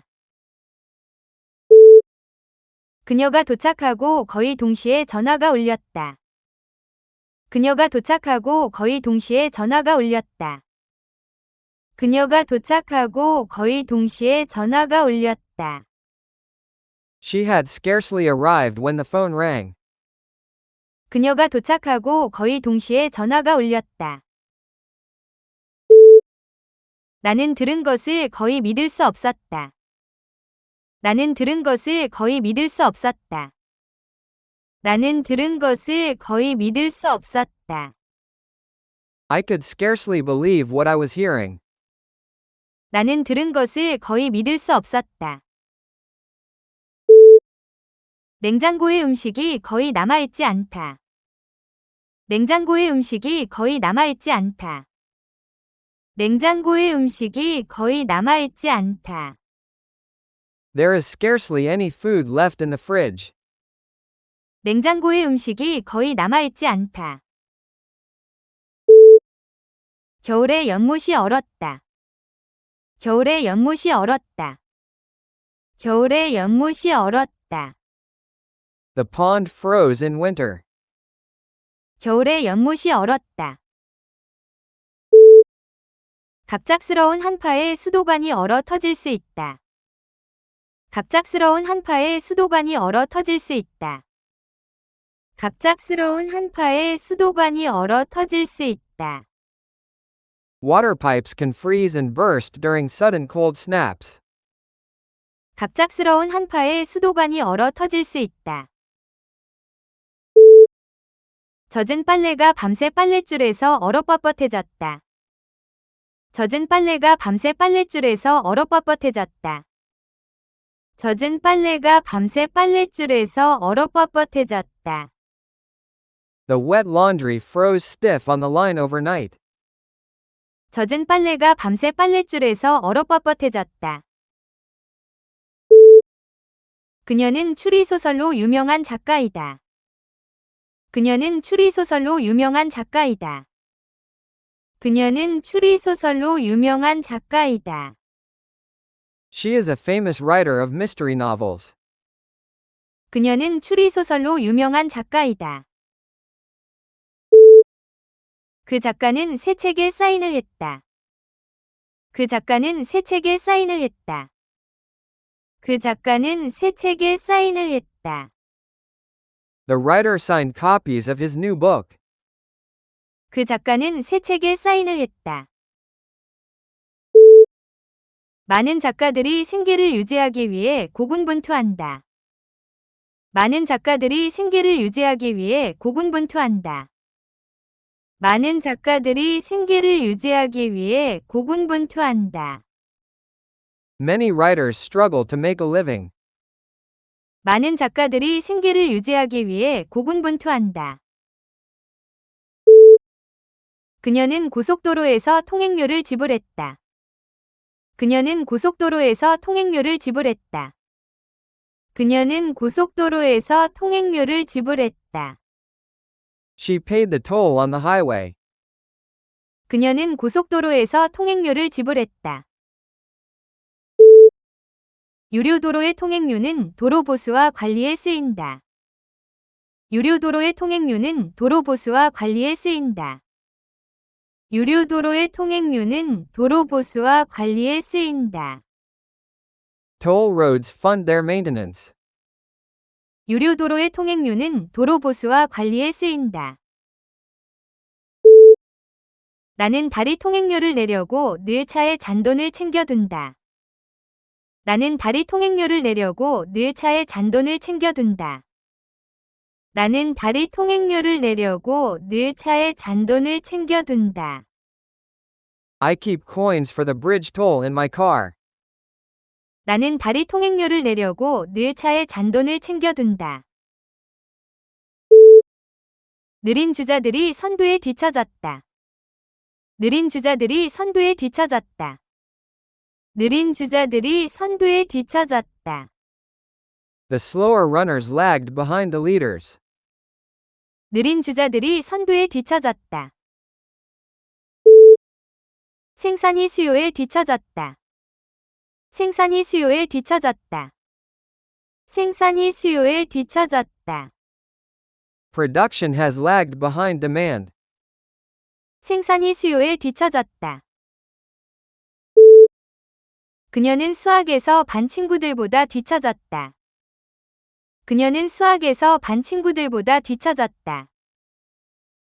그녀가 도착하고 거의 동시에 전화가 울렸다. 그녀가 도착하고 거의 동시에 전화가 울렸다. 그녀가 도착하고 거의 동시에 전화가 울렸다. She had scarcely arrived when the phone rang. 그녀가 도착하고 거의 동시에 전화가 울렸다. 나는 들은 것을 거의 믿을 수 없었다. 나는 들은 것을 거의 믿을 수 없었다. 나는 들은 것을 거의 믿을 수 없었다. I could scarcely believe what I was hearing. 나는 들은 것을 거의 믿을 수 없었다. 냉장고의 음식이 거의 남아있지 않다. 냉장고의 음식이 거의 남아있지 않다. 냉장고의 음식이 거의 남아있지 않다. There is scarcely any food left in the fridge. 냉장고의 음식이 거의 남아있지 않다. 겨울에 연못이 얼었다. 겨울에 연못이 얼었다. 겨울에 연못이 얼었다. The pond froze in winter. 겨울에 연못이 얼었다. 갑작스러운 한파에 수도관이 얼어 터질 수 있다. 갑작스러운 한파에 수도관이 얼어 터질 수 있다. 갑작스러운 한파에 수도관이 얼어 터질 수 있다. Water pipes can freeze and burst during sudden cold snaps. 갑작스러운 한파에 수도관이 얼어 터질 수 있다. 젖은 빨래가 밤새 빨랫줄에서 얼어 뻣뻣해졌다. 젖은 빨래가 밤새 빨랫줄에서 얼어 뻣뻣해졌다. 젖은 빨래가 밤새 빨랫줄에서 얼어 뻣뻣해졌다. The wet laundry froze stiff on the line overnight. 젖은 빨래가 밤새 빨랫줄에서 얼어 뻣뻣해졌다. 그녀는 추리소설로 유명한 작가이다. 그녀는 추리소설로 유명한 작가이다. 그녀는 추리소설로 유명한 작가이다. She is a famous writer of mystery novels. 그녀는 추리소설로 유명한 작가이다. 그 작가는 새 책에 사인을 했다. 그 작가는 새 책에 사인을 했다. 그 작가는 새 책에 사인을 했다. The writer signed copies of his new book. 그 작가는 새 책에 사인을 했다. 많은 작가들이 생계를 유지하기 위해 고군분투한다. 많은 작가들이 생계를 유지하기 위해 고군분투한다. 많은 작가들이 생계를 유지하기 위해 고군분투한다. Many writers struggle to make a living. 많은 작가들이 생계를 유지하기 위해 고군분투한다. 그녀는 고속도로에서 통행료를 지불했다. 그녀는 고속도로에서 통행료를 지불했다. 그녀는 고속도로에서 통행료를 지불했다. She paid the toll on the highway. 그녀는 고속도로에서 통행료를 지불했다. 유료도로의 통행료는 도로 보수와 관리에 쓰인다. 유료도로의 통행료는 도로 보수와 관리에 쓰인다. 유료도로의 통행료는 도로 보수와 관리에 쓰인다. Toll roads fund their maintenance. 유료도로의 통행료는 도로 보수와 관리에 쓰인다. 나는 다리 통행료를 내려고 늘 차에 잔돈을 챙겨둔다. 나는 다리 통행료를 내려고 늘 차에 잔돈을 챙겨둔다. 나는 다리 통행료를 내려고 늘 차에 잔돈을 챙겨둔다. I keep coins for the bridge toll in my car. 나는 다리 통행료를 내려고 늘 차에 잔돈을 챙겨둔다. 느린 주자들이 선두에 뒤처졌다. 느린 주자들이 선두에 뒤처졌다. 느린 주자들이 선두에 뒤처졌다. The slower runners lagged behind the leaders. 느린 주자들이 선두에 뒤처졌다. 생산이 수요에 뒤처졌다. 생산이 수요에 뒤처졌다. 생산이 수요에 뒤처졌다. Production has lagged behind demand. 생산이 수요에 뒤처졌다. 그녀는 수학에서 반 친구들보다 뒤처졌다. 그녀는 수학에서 반 친구들보다 뒤처졌다.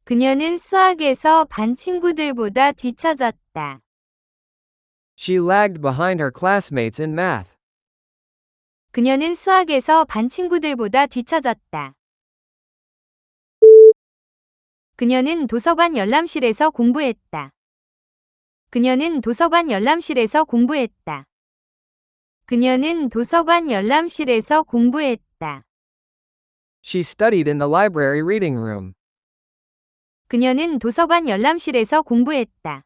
그녀는 수학에서 반 친구들보다 뒤처졌다. She lagged behind her classmates in math. 그녀는 수학에서 반 친구들보다 뒤처졌다. 그녀는 도서관 열람실에서 공부했다. 그녀는 도서관 열람실에서 공부했다. 그녀는 도서관 열람실에서 공부했다. She studied in the library reading room. 그녀는 도서관 열람실에서 공부했다.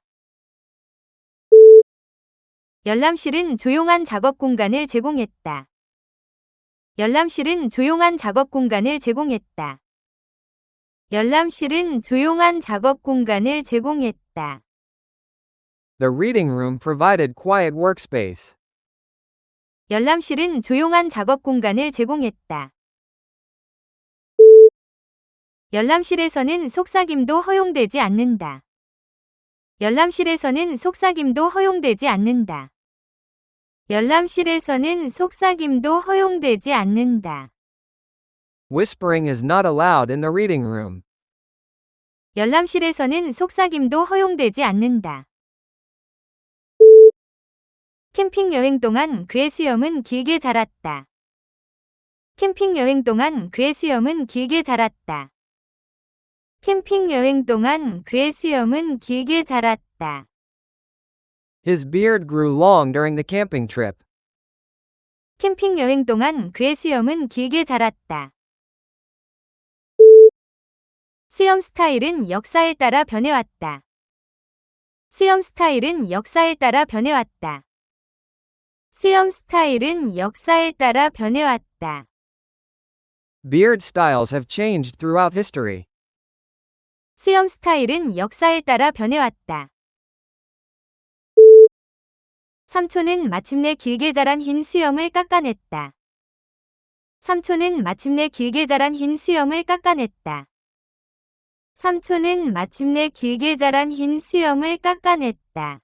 열람실은 조용한 작업 공간을 제공했다. 열람실은 조용한 작업 공간을 제공했다. 열람실은 조용한 작업 공간을 제공했다. The reading room provided quiet workspace. 열람실은 조용한 작업 공간을 제공했다. 열람실에서는 속삭임도 허용되지 않는다. 열람실에서는 속삭임도 허용되지 않는다. 열람실에서는 속삭임도 허용되지 않는다. Whispering is not allowed in the reading room. 열람실에서는 속삭임도 허용되지 않는다. 캠핑 여행 동안 그의 수염은 길게 자랐다. 캠핑 여행 동안 그의 수염은 길게 자랐다. 캠핑 여행 동안 그의 수염은 길게 자랐다. His beard grew long during the camping trip. 캠핑 여행 동안 그의 수염은 길게 자랐다. 수염 스타일은 역사에 따라 변해왔다. 수염 스타일은 역사에 따라 변해왔다. 수염 스타일은 역사에 따라 변해왔다. Beard styles have changed throughout history. 수염 스타일은 역사에 따라 변해왔다. 삼촌은 마침내 길게 자란 흰 수염을 깎아냈다. 삼촌은 마침내 길게 자란 흰 수염을 깎아냈다. 삼촌은 마침내 길게 자란 흰 수염을 깎아냈다.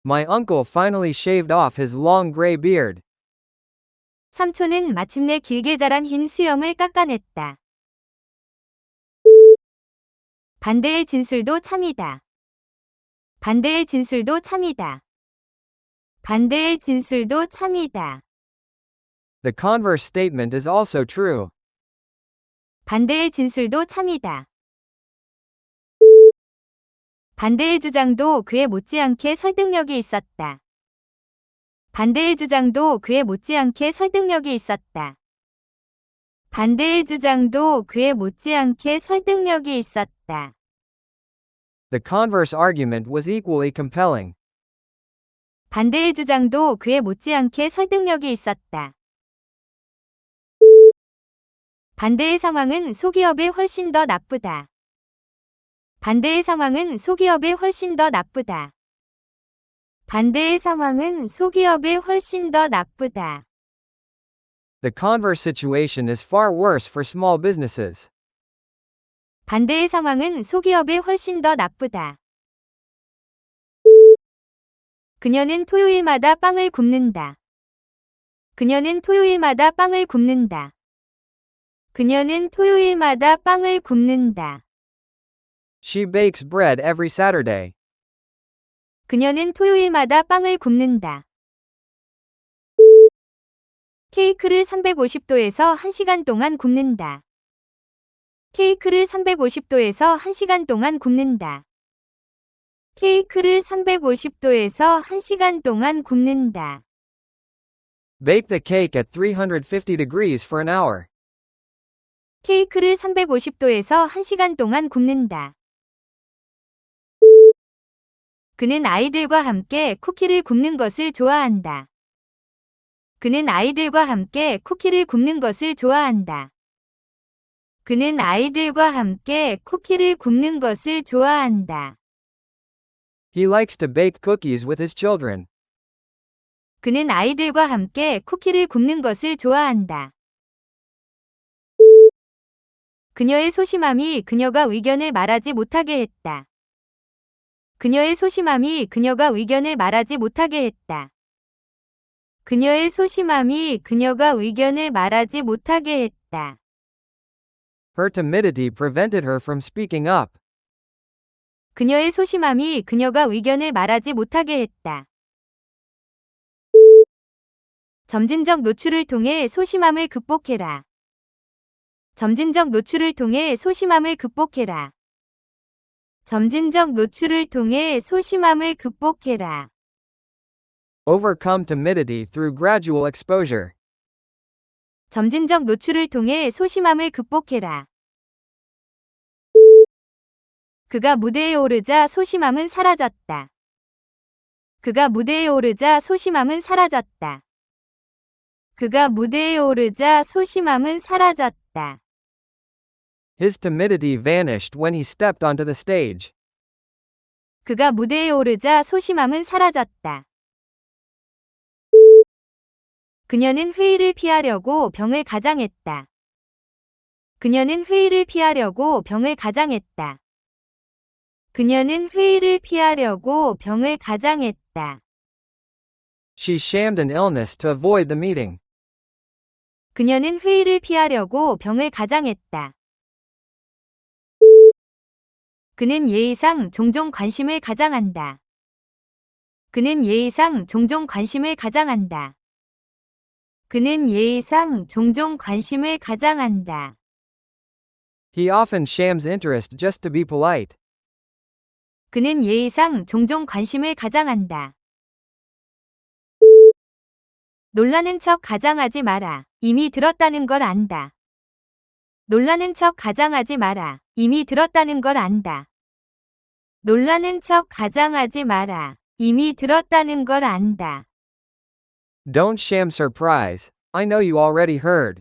My uncle finally shaved off his long gray beard. 삼촌은 마침내 길게 자란 흰 수염을 깎아냈다. 반대의 진술도 참이다. 반대의 진술도 참이다. 반대의 진술도 참이다. The converse statement is also true. 반대의 진술도 참이다. 반대의 주장도 그에 못지않게 설득력이 있었다. 반대의 주장도 그에 못지않게 설득력이 있었다. 반대의 주장도 그에 못지않게 설득력이 있었다. The converse argument was equally compelling. 반대의 주장도 그에 못지않게 설득력이 있었다. 반대의 상황은 소기업에 훨씬 더 나쁘다. 반대의 상황은 소기업에 훨씬 더 나쁘다. 반대의 상황은 소기업에 훨씬 더 나쁘다. The converse situation is far worse for small businesses. 반대의 상황은 소기업에 훨씬 더 나쁘다. 그녀는 토요일마다 빵을 굽는다. 그녀는 토요일마다 빵을 굽는다. 그녀는 토요일마다 빵을 굽는다. She bakes bread every Saturday. 그녀는 토요일마다 빵을 굽는다. 케이크를 350도에서 1시간 동안 굽는다. 케이크를 350도에서 1시간 동안 굽는다. 케이크를 350도에서 1시간 동안 굽는다. Bake the cake at 350 degrees for an hour. 케이크를 350도에서 1시간 동안 굽는다. 그는 아이들과 함께 쿠키를 굽는 것을 좋아한다. 그는 아이들과 함께 쿠키를 굽는 것을 좋아한다. 그는 아이들과 함께 쿠키를 굽는 것을 좋아한다. He likes to bake cookies with his children. 그는 아이들과 함께 쿠키를 굽는 것을 좋아한다. 그녀의 소심함이 그녀가 의견을 말하지 못하게 했다. 그녀의 소심함이 그녀가 의견을 말하지 못하게 했다. 그녀의 소심함이 그녀가 의견을 말하지 못하게 했다. Her timidity prevented her from speaking up. 그녀의 소심함이 그녀가 의견을 말하지 못하게 했다. 점진적 노출을 통해 소심함을 극복해라. 점진적 노출을 통해 소심함을 극복해라. 점진적 노출을 통해 소심함을 극복해라. Overcome timidity through gradual exposure. 점진적 노출을 통해 소심함을 극복해라. 그가 무대에 오르자 소심함은 사라졌다. 그가 무대에 오르자 소심함은 사라졌다. 그가 무대에 오르자 소심함은 사라졌다. His timidity vanished when he stepped onto the stage. 그가 무대에 오르자 소심함은 사라졌다. 그녀는 회의를 피하려고 병을 가장했다. 그녀는 회의를 피하려고 병을 가장했다. 그녀는 회의를 피하려고 병을 가장했다. She shammed an illness to avoid the meeting. 그녀는 회의를 피하려고 병을 가장했다. 그는 예의상 종종 관심을 가장한다. 그는 예의상 종종 관심을 가장한다. 그는 예의상 종종 관심을 가장한다. He often shams interest just to be polite. 그는 예의상 종종 관심을 가장한다. 놀라는 척 가장하지 마라. 이미 들었다는 걸 안다. 놀라는 척 가장하지 마라. 이미 들었다는 걸 안다. 놀라는 척 가장하지 마라. 이미 들었다는 걸 안다. Don't sham surprise. I know you already heard.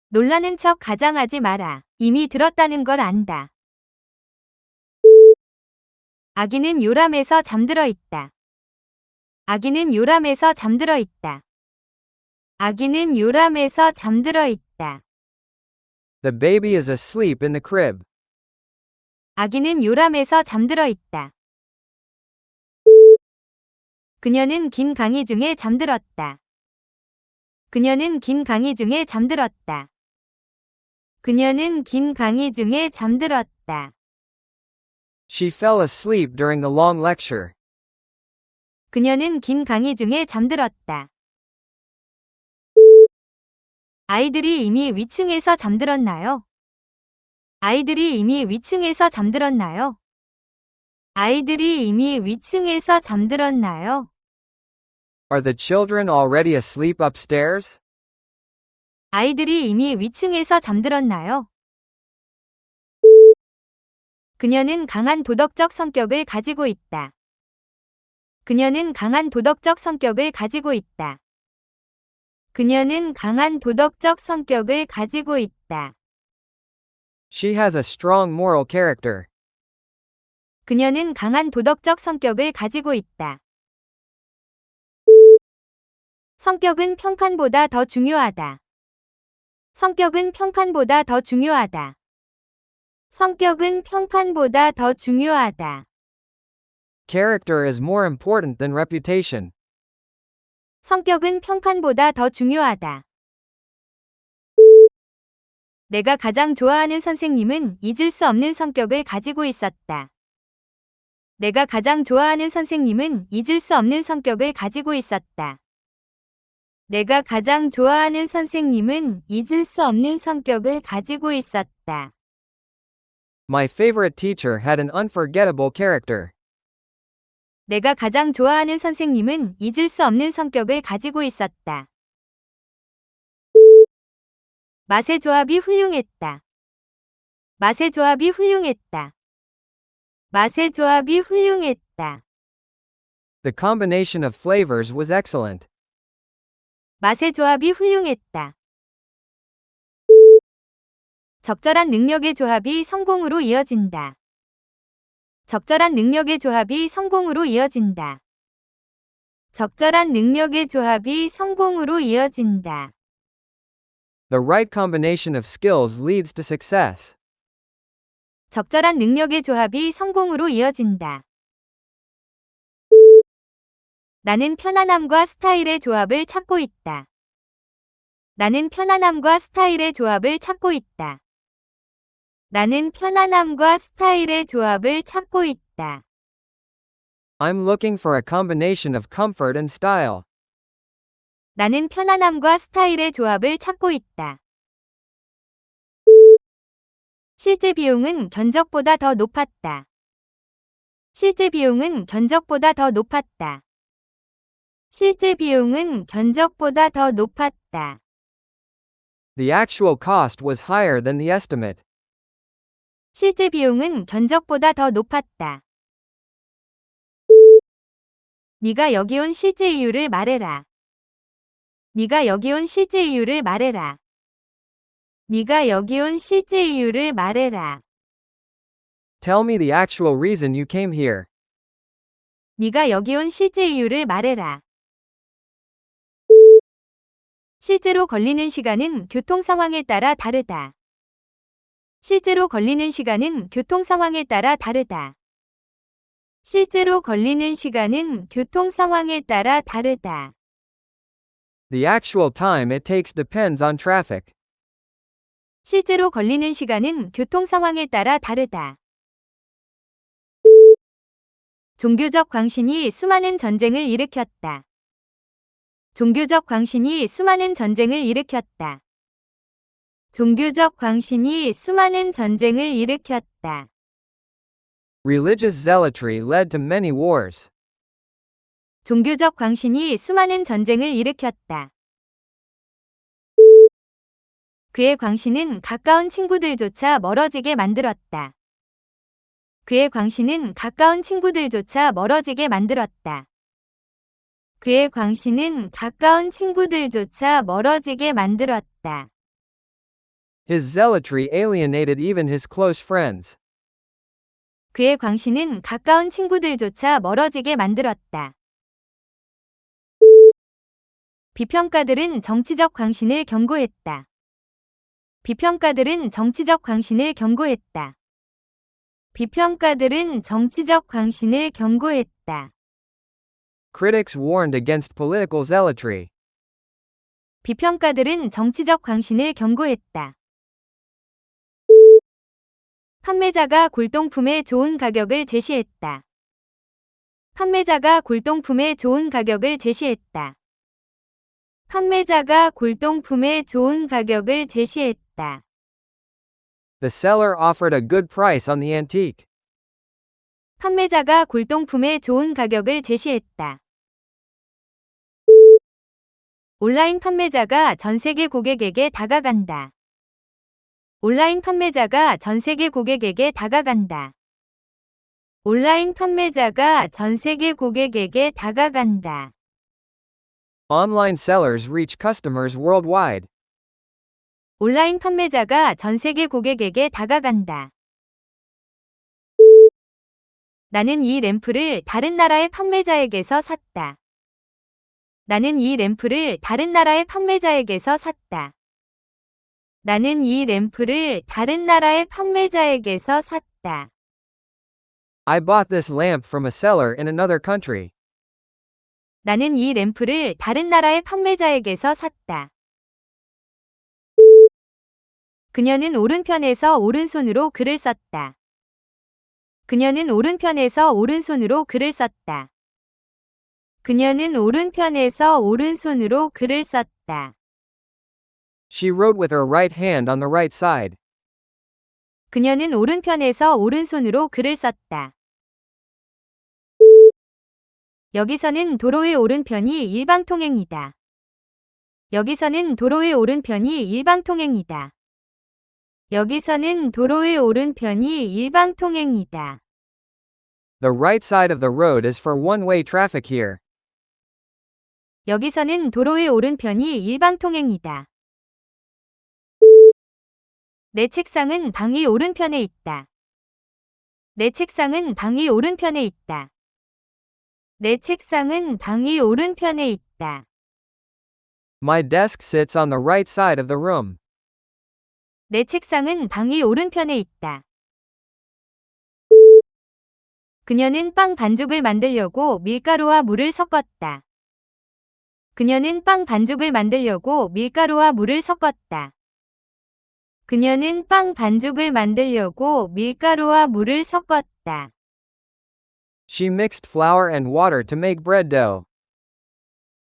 놀라는 척 가장하지 마라. 이미 들었다는 걸 안다. 아기는 요람에서 잠들어 있다. 아기는 요람에서 잠들어 있다. 아기는 요람에서 잠들어 있다. The baby is asleep in the crib. 아기는 요람에서 잠들어 있다. 그녀는 긴 강의 중에 잠들었다. 그녀는 긴 강의 중에 잠들었다. 그녀는 긴 강의 중에 잠들었다. She fell asleep during the long lecture. 그녀는 긴 강의 중에 잠들었다. 아이들이 이미 위층에서 잠들었나요? 아이들이 이미 위층에서 잠들었나요? 아이들이 이미 위층에서 잠들었나요? Are the children already asleep upstairs? 아이들이 이미 위층에서 잠들었나요? 그녀는 강한 도덕적 성격을 가지고 있다. 그녀는 강한 도덕적 성격을 가지고 있다. 그녀는 강한 도덕적 성격을 가지고 있다. She has a strong moral character. 그녀는 강한 도덕적 성격을 가지고 있다. 성격은 평판보다 더 중요하다. 성격은 평판보다 더 중요하다. 성격은 평판보다 더 중요하다. Character is more important than reputation. 성격은 평판보다 더 중요하다. 내가 가장 좋아하는 선생님은 잊을 수 없는 성격을 가지고 있었다. 내가 가장 좋아하는 선생님은 잊을 수 없는 성격을 가지고 있었다. 내가 가장 좋아하는 선생님은 잊을 수 없는 성격을 가지고 있었다. My favorite teacher had an unforgettable character. 내가 가장 좋아하는 선생님은 잊을 수 없는 성격을 가지고 있었다. 맛의 조합이 훌륭했다. 맛의 조합이 훌륭했다. 맛의 조합이 훌륭했다. The combination of flavors was excellent. 맛의 조합이 훌륭했다. 적절한 능력의 조합이 성공으로 이어진다. 적절한 능력의 조합이 성공으로 이어진다. 적절한 능력의 조합이 성공으로 이어진다. The right combination of skills leads to success. 적절한 능력의 조합이 성공으로 이어진다. 나는 편안함과 스타일의 조합을 찾고 있다. 나는 편안함과 스타일의 조합을 찾고 있다. 나는 편안함과 스타일의 조합을 찾고 있다. I'm looking for a combination of comfort and style. 나는 편안함과 스타일의 조합을 찾고 있다. 실제 비용은 견적보다 더 높았다. 실제 비용은 견적보다 더 높았다. 실제 비용은 견적보다 더 높았다. The actual cost was higher than the estimate. 실제 비용은 견적보다 더 높았다. 네가 여기 온 실제 이유를 말해라. 네가 여기 온 실제 이유를 말해라. 네가 여기 온 실제 이유를 말해라. Tell me the actual reason you came here. 네가 여기 온 실제 이유를 말해라. 실제로 걸리는 시간은 교통 상황에 따라 다르다. 실제로 걸리는 시간은 교통 상황에 따라 다르다. 실제로 걸리는 시간은 교통 상황에 따라 다르다. The actual time it takes depends on traffic. 실제로 걸리는 시간은 교통 상황에 따라 다르다. 종교적 광신이 수많은 전쟁을 일으켰다. 종교적 광신이 수많은 전쟁을 일으켰다. 종교적 광신이 수많은 전쟁을 일으켰다. Religious zealotry led to many wars. 종교적 광신이 수많은 전쟁을 일으켰다. 그의 광신은 가까운 친구들조차 멀어지게 만들었다. 그의 광신은 가까운 친구들조차 멀어지게 만들었다. 그의 광신은 가까운 친구들조차 멀어지게 만들었다. His zealotry alienated even his close friends. 그의 광신은 가까운 친구들조차 멀어지게 만들었다. 비평가들은 정치적 광신을 경고했다. 비평가들은 정치적 광신을 경고했다. 비평가들은 정치적 광신을 경고했다. Critics warned against political zealotry. 비평가들은 정치적 광신을 경고했다. 판매자가 골동품에 좋은 가격을 제시했다. 판매자가 골동품에 좋은 가격을 제시했다. 판매자가 골동품에 좋은 가격을 제시했다. The seller offered a good price on the antique. 판매자가 골동품에 좋은 가격을 제시했다. 온라인 판매자가 전 세계 고객에게 다가간다. 온라인 판매자가 전 세계 고객에게 다가간다. 온라인 판매자가 전 세계 고객에게 다가간다. Online sellers reach customers worldwide. 온라인 판매자가 전 세계 고객에게 다가간다. 나는 이 램프를 다른 나라의 판매자에게서 샀다. 나는 이 램프를 다른 나라의 판매자에게서 샀다. 나는 이 램프를 다른 나라의 판매자에게서 샀다. I bought this lamp from a seller in another country. 나는 이 램프를 다른 나라의 판매자에게서 샀다. 그녀는 오른편에서 오른손으로 글을 썼다. 그녀는 오른편에서 오른손으로 글을 썼다. 그녀는 오른편에서 오른손으로 글을 썼다. She wrote with her right hand on the right side. 그녀는 오른편에서 오른손으로 글을 썼다. 여기서는 도로의 오른편이 일방통행이다. 여기서는 도로의 오른편이 일방통행이다. 여기서는 도로의 오른편이 일방통행이다. The right side of the road is for one-way traffic here. 여기서는 도로의 오른편이 일방통행이다. 내 책상은 방 위 오른편에 있다. 내 책상은 방 위 오른편에 있다. 내 책상은 방 위 오른편에 있다. My desk sits on the right side of the room. 내 책상은 방 위 오른편에 있다. 그녀는 빵 반죽을 만들려고 밀가루와 물을 섞었다. 그녀는 빵 반죽을 만들려고 밀가루와 물을 섞었다. 그녀는 빵 반죽을 만들려고 밀가루와 물을 섞었다. She mixed flour and water to make bread dough.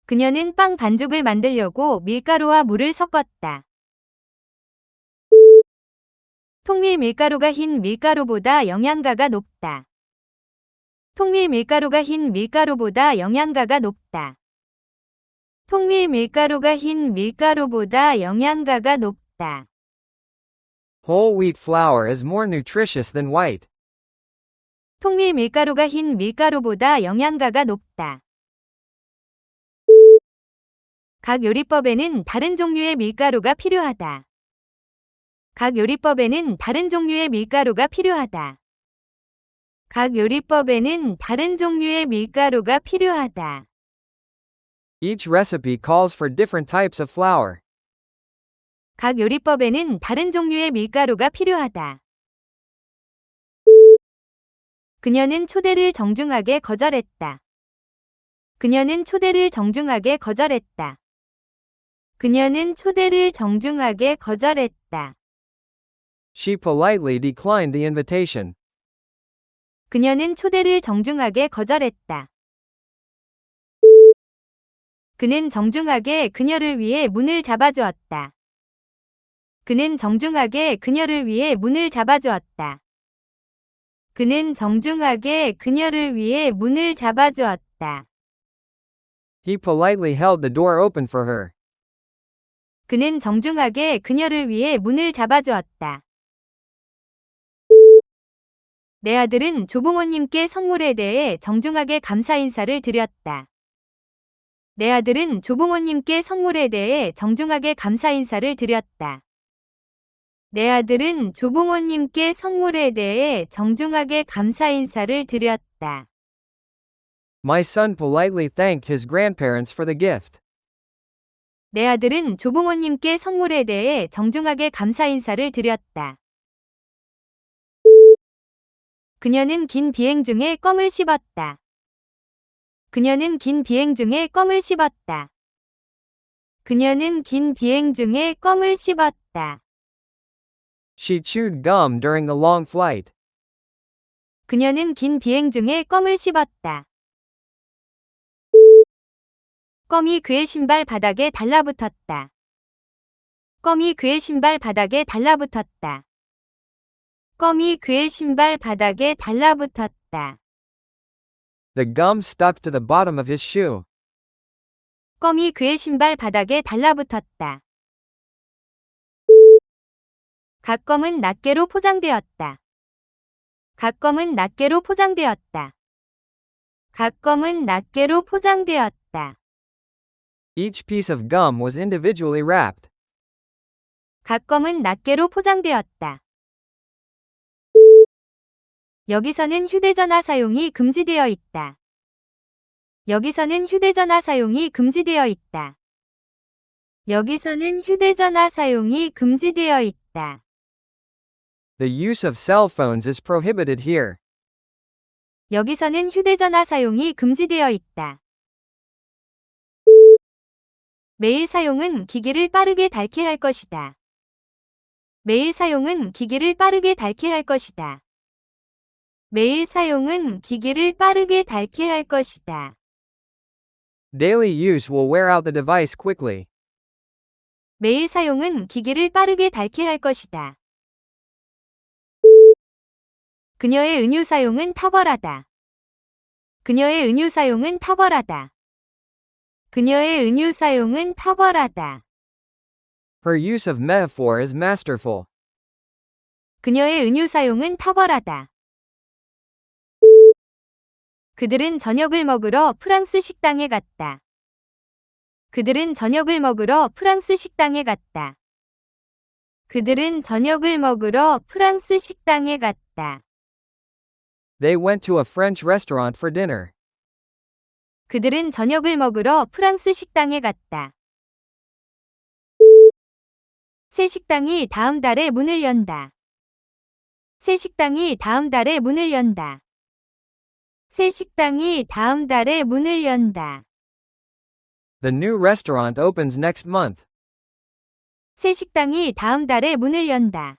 그녀는 빵 반죽을 만들려고 밀가루와 물을 섞었다. 통밀 밀가루가 흰 밀가루보다 영양가가 높다. 통밀 밀가루가 흰 밀가루보다 영양가가 높다. 통밀 밀가루가 흰 밀가루보다 영양가가 높다. Whole wheat flour is more nutritious than white. 통밀 밀가루가 흰 밀가루보다 영양가가 높다. 각 요리법에는 다른 종류의 밀가루가 필요하다. 각 요리법에는 다른 종류의 밀가루가 필요하다. 각 요리법에는 다른 종류의 밀가루가 필요하다. Each recipe calls for different types of flour. 각 요리법에는 다른 종류의 밀가루가 필요하다. 그녀는 초대를 정중하게 거절했다. 그녀는 초대를 정중하게 거절했다. 그녀는 초대를 정중하게 거절했다. She politely declined the invitation. 그녀는 초대를 정중하게 거절했다. 그는 정중하게 그녀를 위해 문을 잡아주었다. 그는 정중하게 그녀를 위해 문을 잡아주었다. 그는 정중하게 그녀를 위해 문을 잡아주었다. He politely held the door open for her. 그는 정중하게 그녀를 위해 문을 잡아주었다. 내 아들은 조부모님께 선물에 대해 정중하게 감사 인사를 드렸다. 내 아들은 조부모님께 선물에 대해 정중하게 감사 인사를 드렸다. 내 아들은 조부모님께 선물에 대해 정중하게 감사 인사를 드렸다. My son politely thanked his grandparents for the gift. 내 아들은 조부모님께 선물에 대해 정중하게 감사 인사를 드렸다. 그녀는 긴 비행 중에 껌을 씹었다. 그녀는 긴 비행 중에 껌을 씹었다. 그녀는 긴 비행 중에 껌을 씹었다. She chewed gum during the long flight. 그녀는 긴 비행 중에 껌을 씹었다. 껌이 그의 신발 바닥에 달라붙었다. 껌이 그의 신발 바닥에 달라붙었다. 껌이 그의 신발 바닥에 달라붙었다. The gum stuck to the bottom of his shoe. 껌이 그의 신발 바닥에 달라붙었다. 각 껌은 낱개로 포장되었다. 각 껌은 낱개로 포장되었다. 각 껌은 낱개로 포장되었다. Each piece of gum was individually wrapped. 각 껌은 낱개로 포장되었다. 여기서는 휴대전화 사용이 금지되어 있다. 여기서는 휴대전화 사용이 금지되어 있다. 여기서는 휴대전화 사용이 금지되어 있다. The use of cell phones is prohibited here. 여기서는 휴대전화 사용이 금지되어 있다. 매일 사용은 기기를 빠르게 닳게 할 것이다. 매일 사용은 기기를 빠르게 닳게 할 것이다. 매일 사용은 기기를 빠르게 닳게 할 것이다. Daily use will wear out the device quickly. 매일 사용은 기기를 빠르게 닳게 할 것이다. 그녀의 은유 사용은 탁월하다. 그녀의 은유 사용은 탁월하다. 그녀의 은유 사용은 탁월하다. Her use of metaphor is masterful. 그녀의 은유 사용은 탁월하다. 그들은 저녁을 먹으러 프랑스 식당에 갔다. 그들은 저녁을 먹으러 프랑스 식당에 갔다. 그들은 저녁을 먹으러 프랑스 식당에 갔다. They went to a French restaurant for dinner. 그들은 저녁을 먹으러 프랑스 식당에 갔다. 새 식당이 다음 달에 문을 연다. 새 식당이 다음 달에 문을 연다. 새 식당이 다음 달에 문을 연다. The new restaurant opens next month. 새 식당이 다음 달에 문을 연다.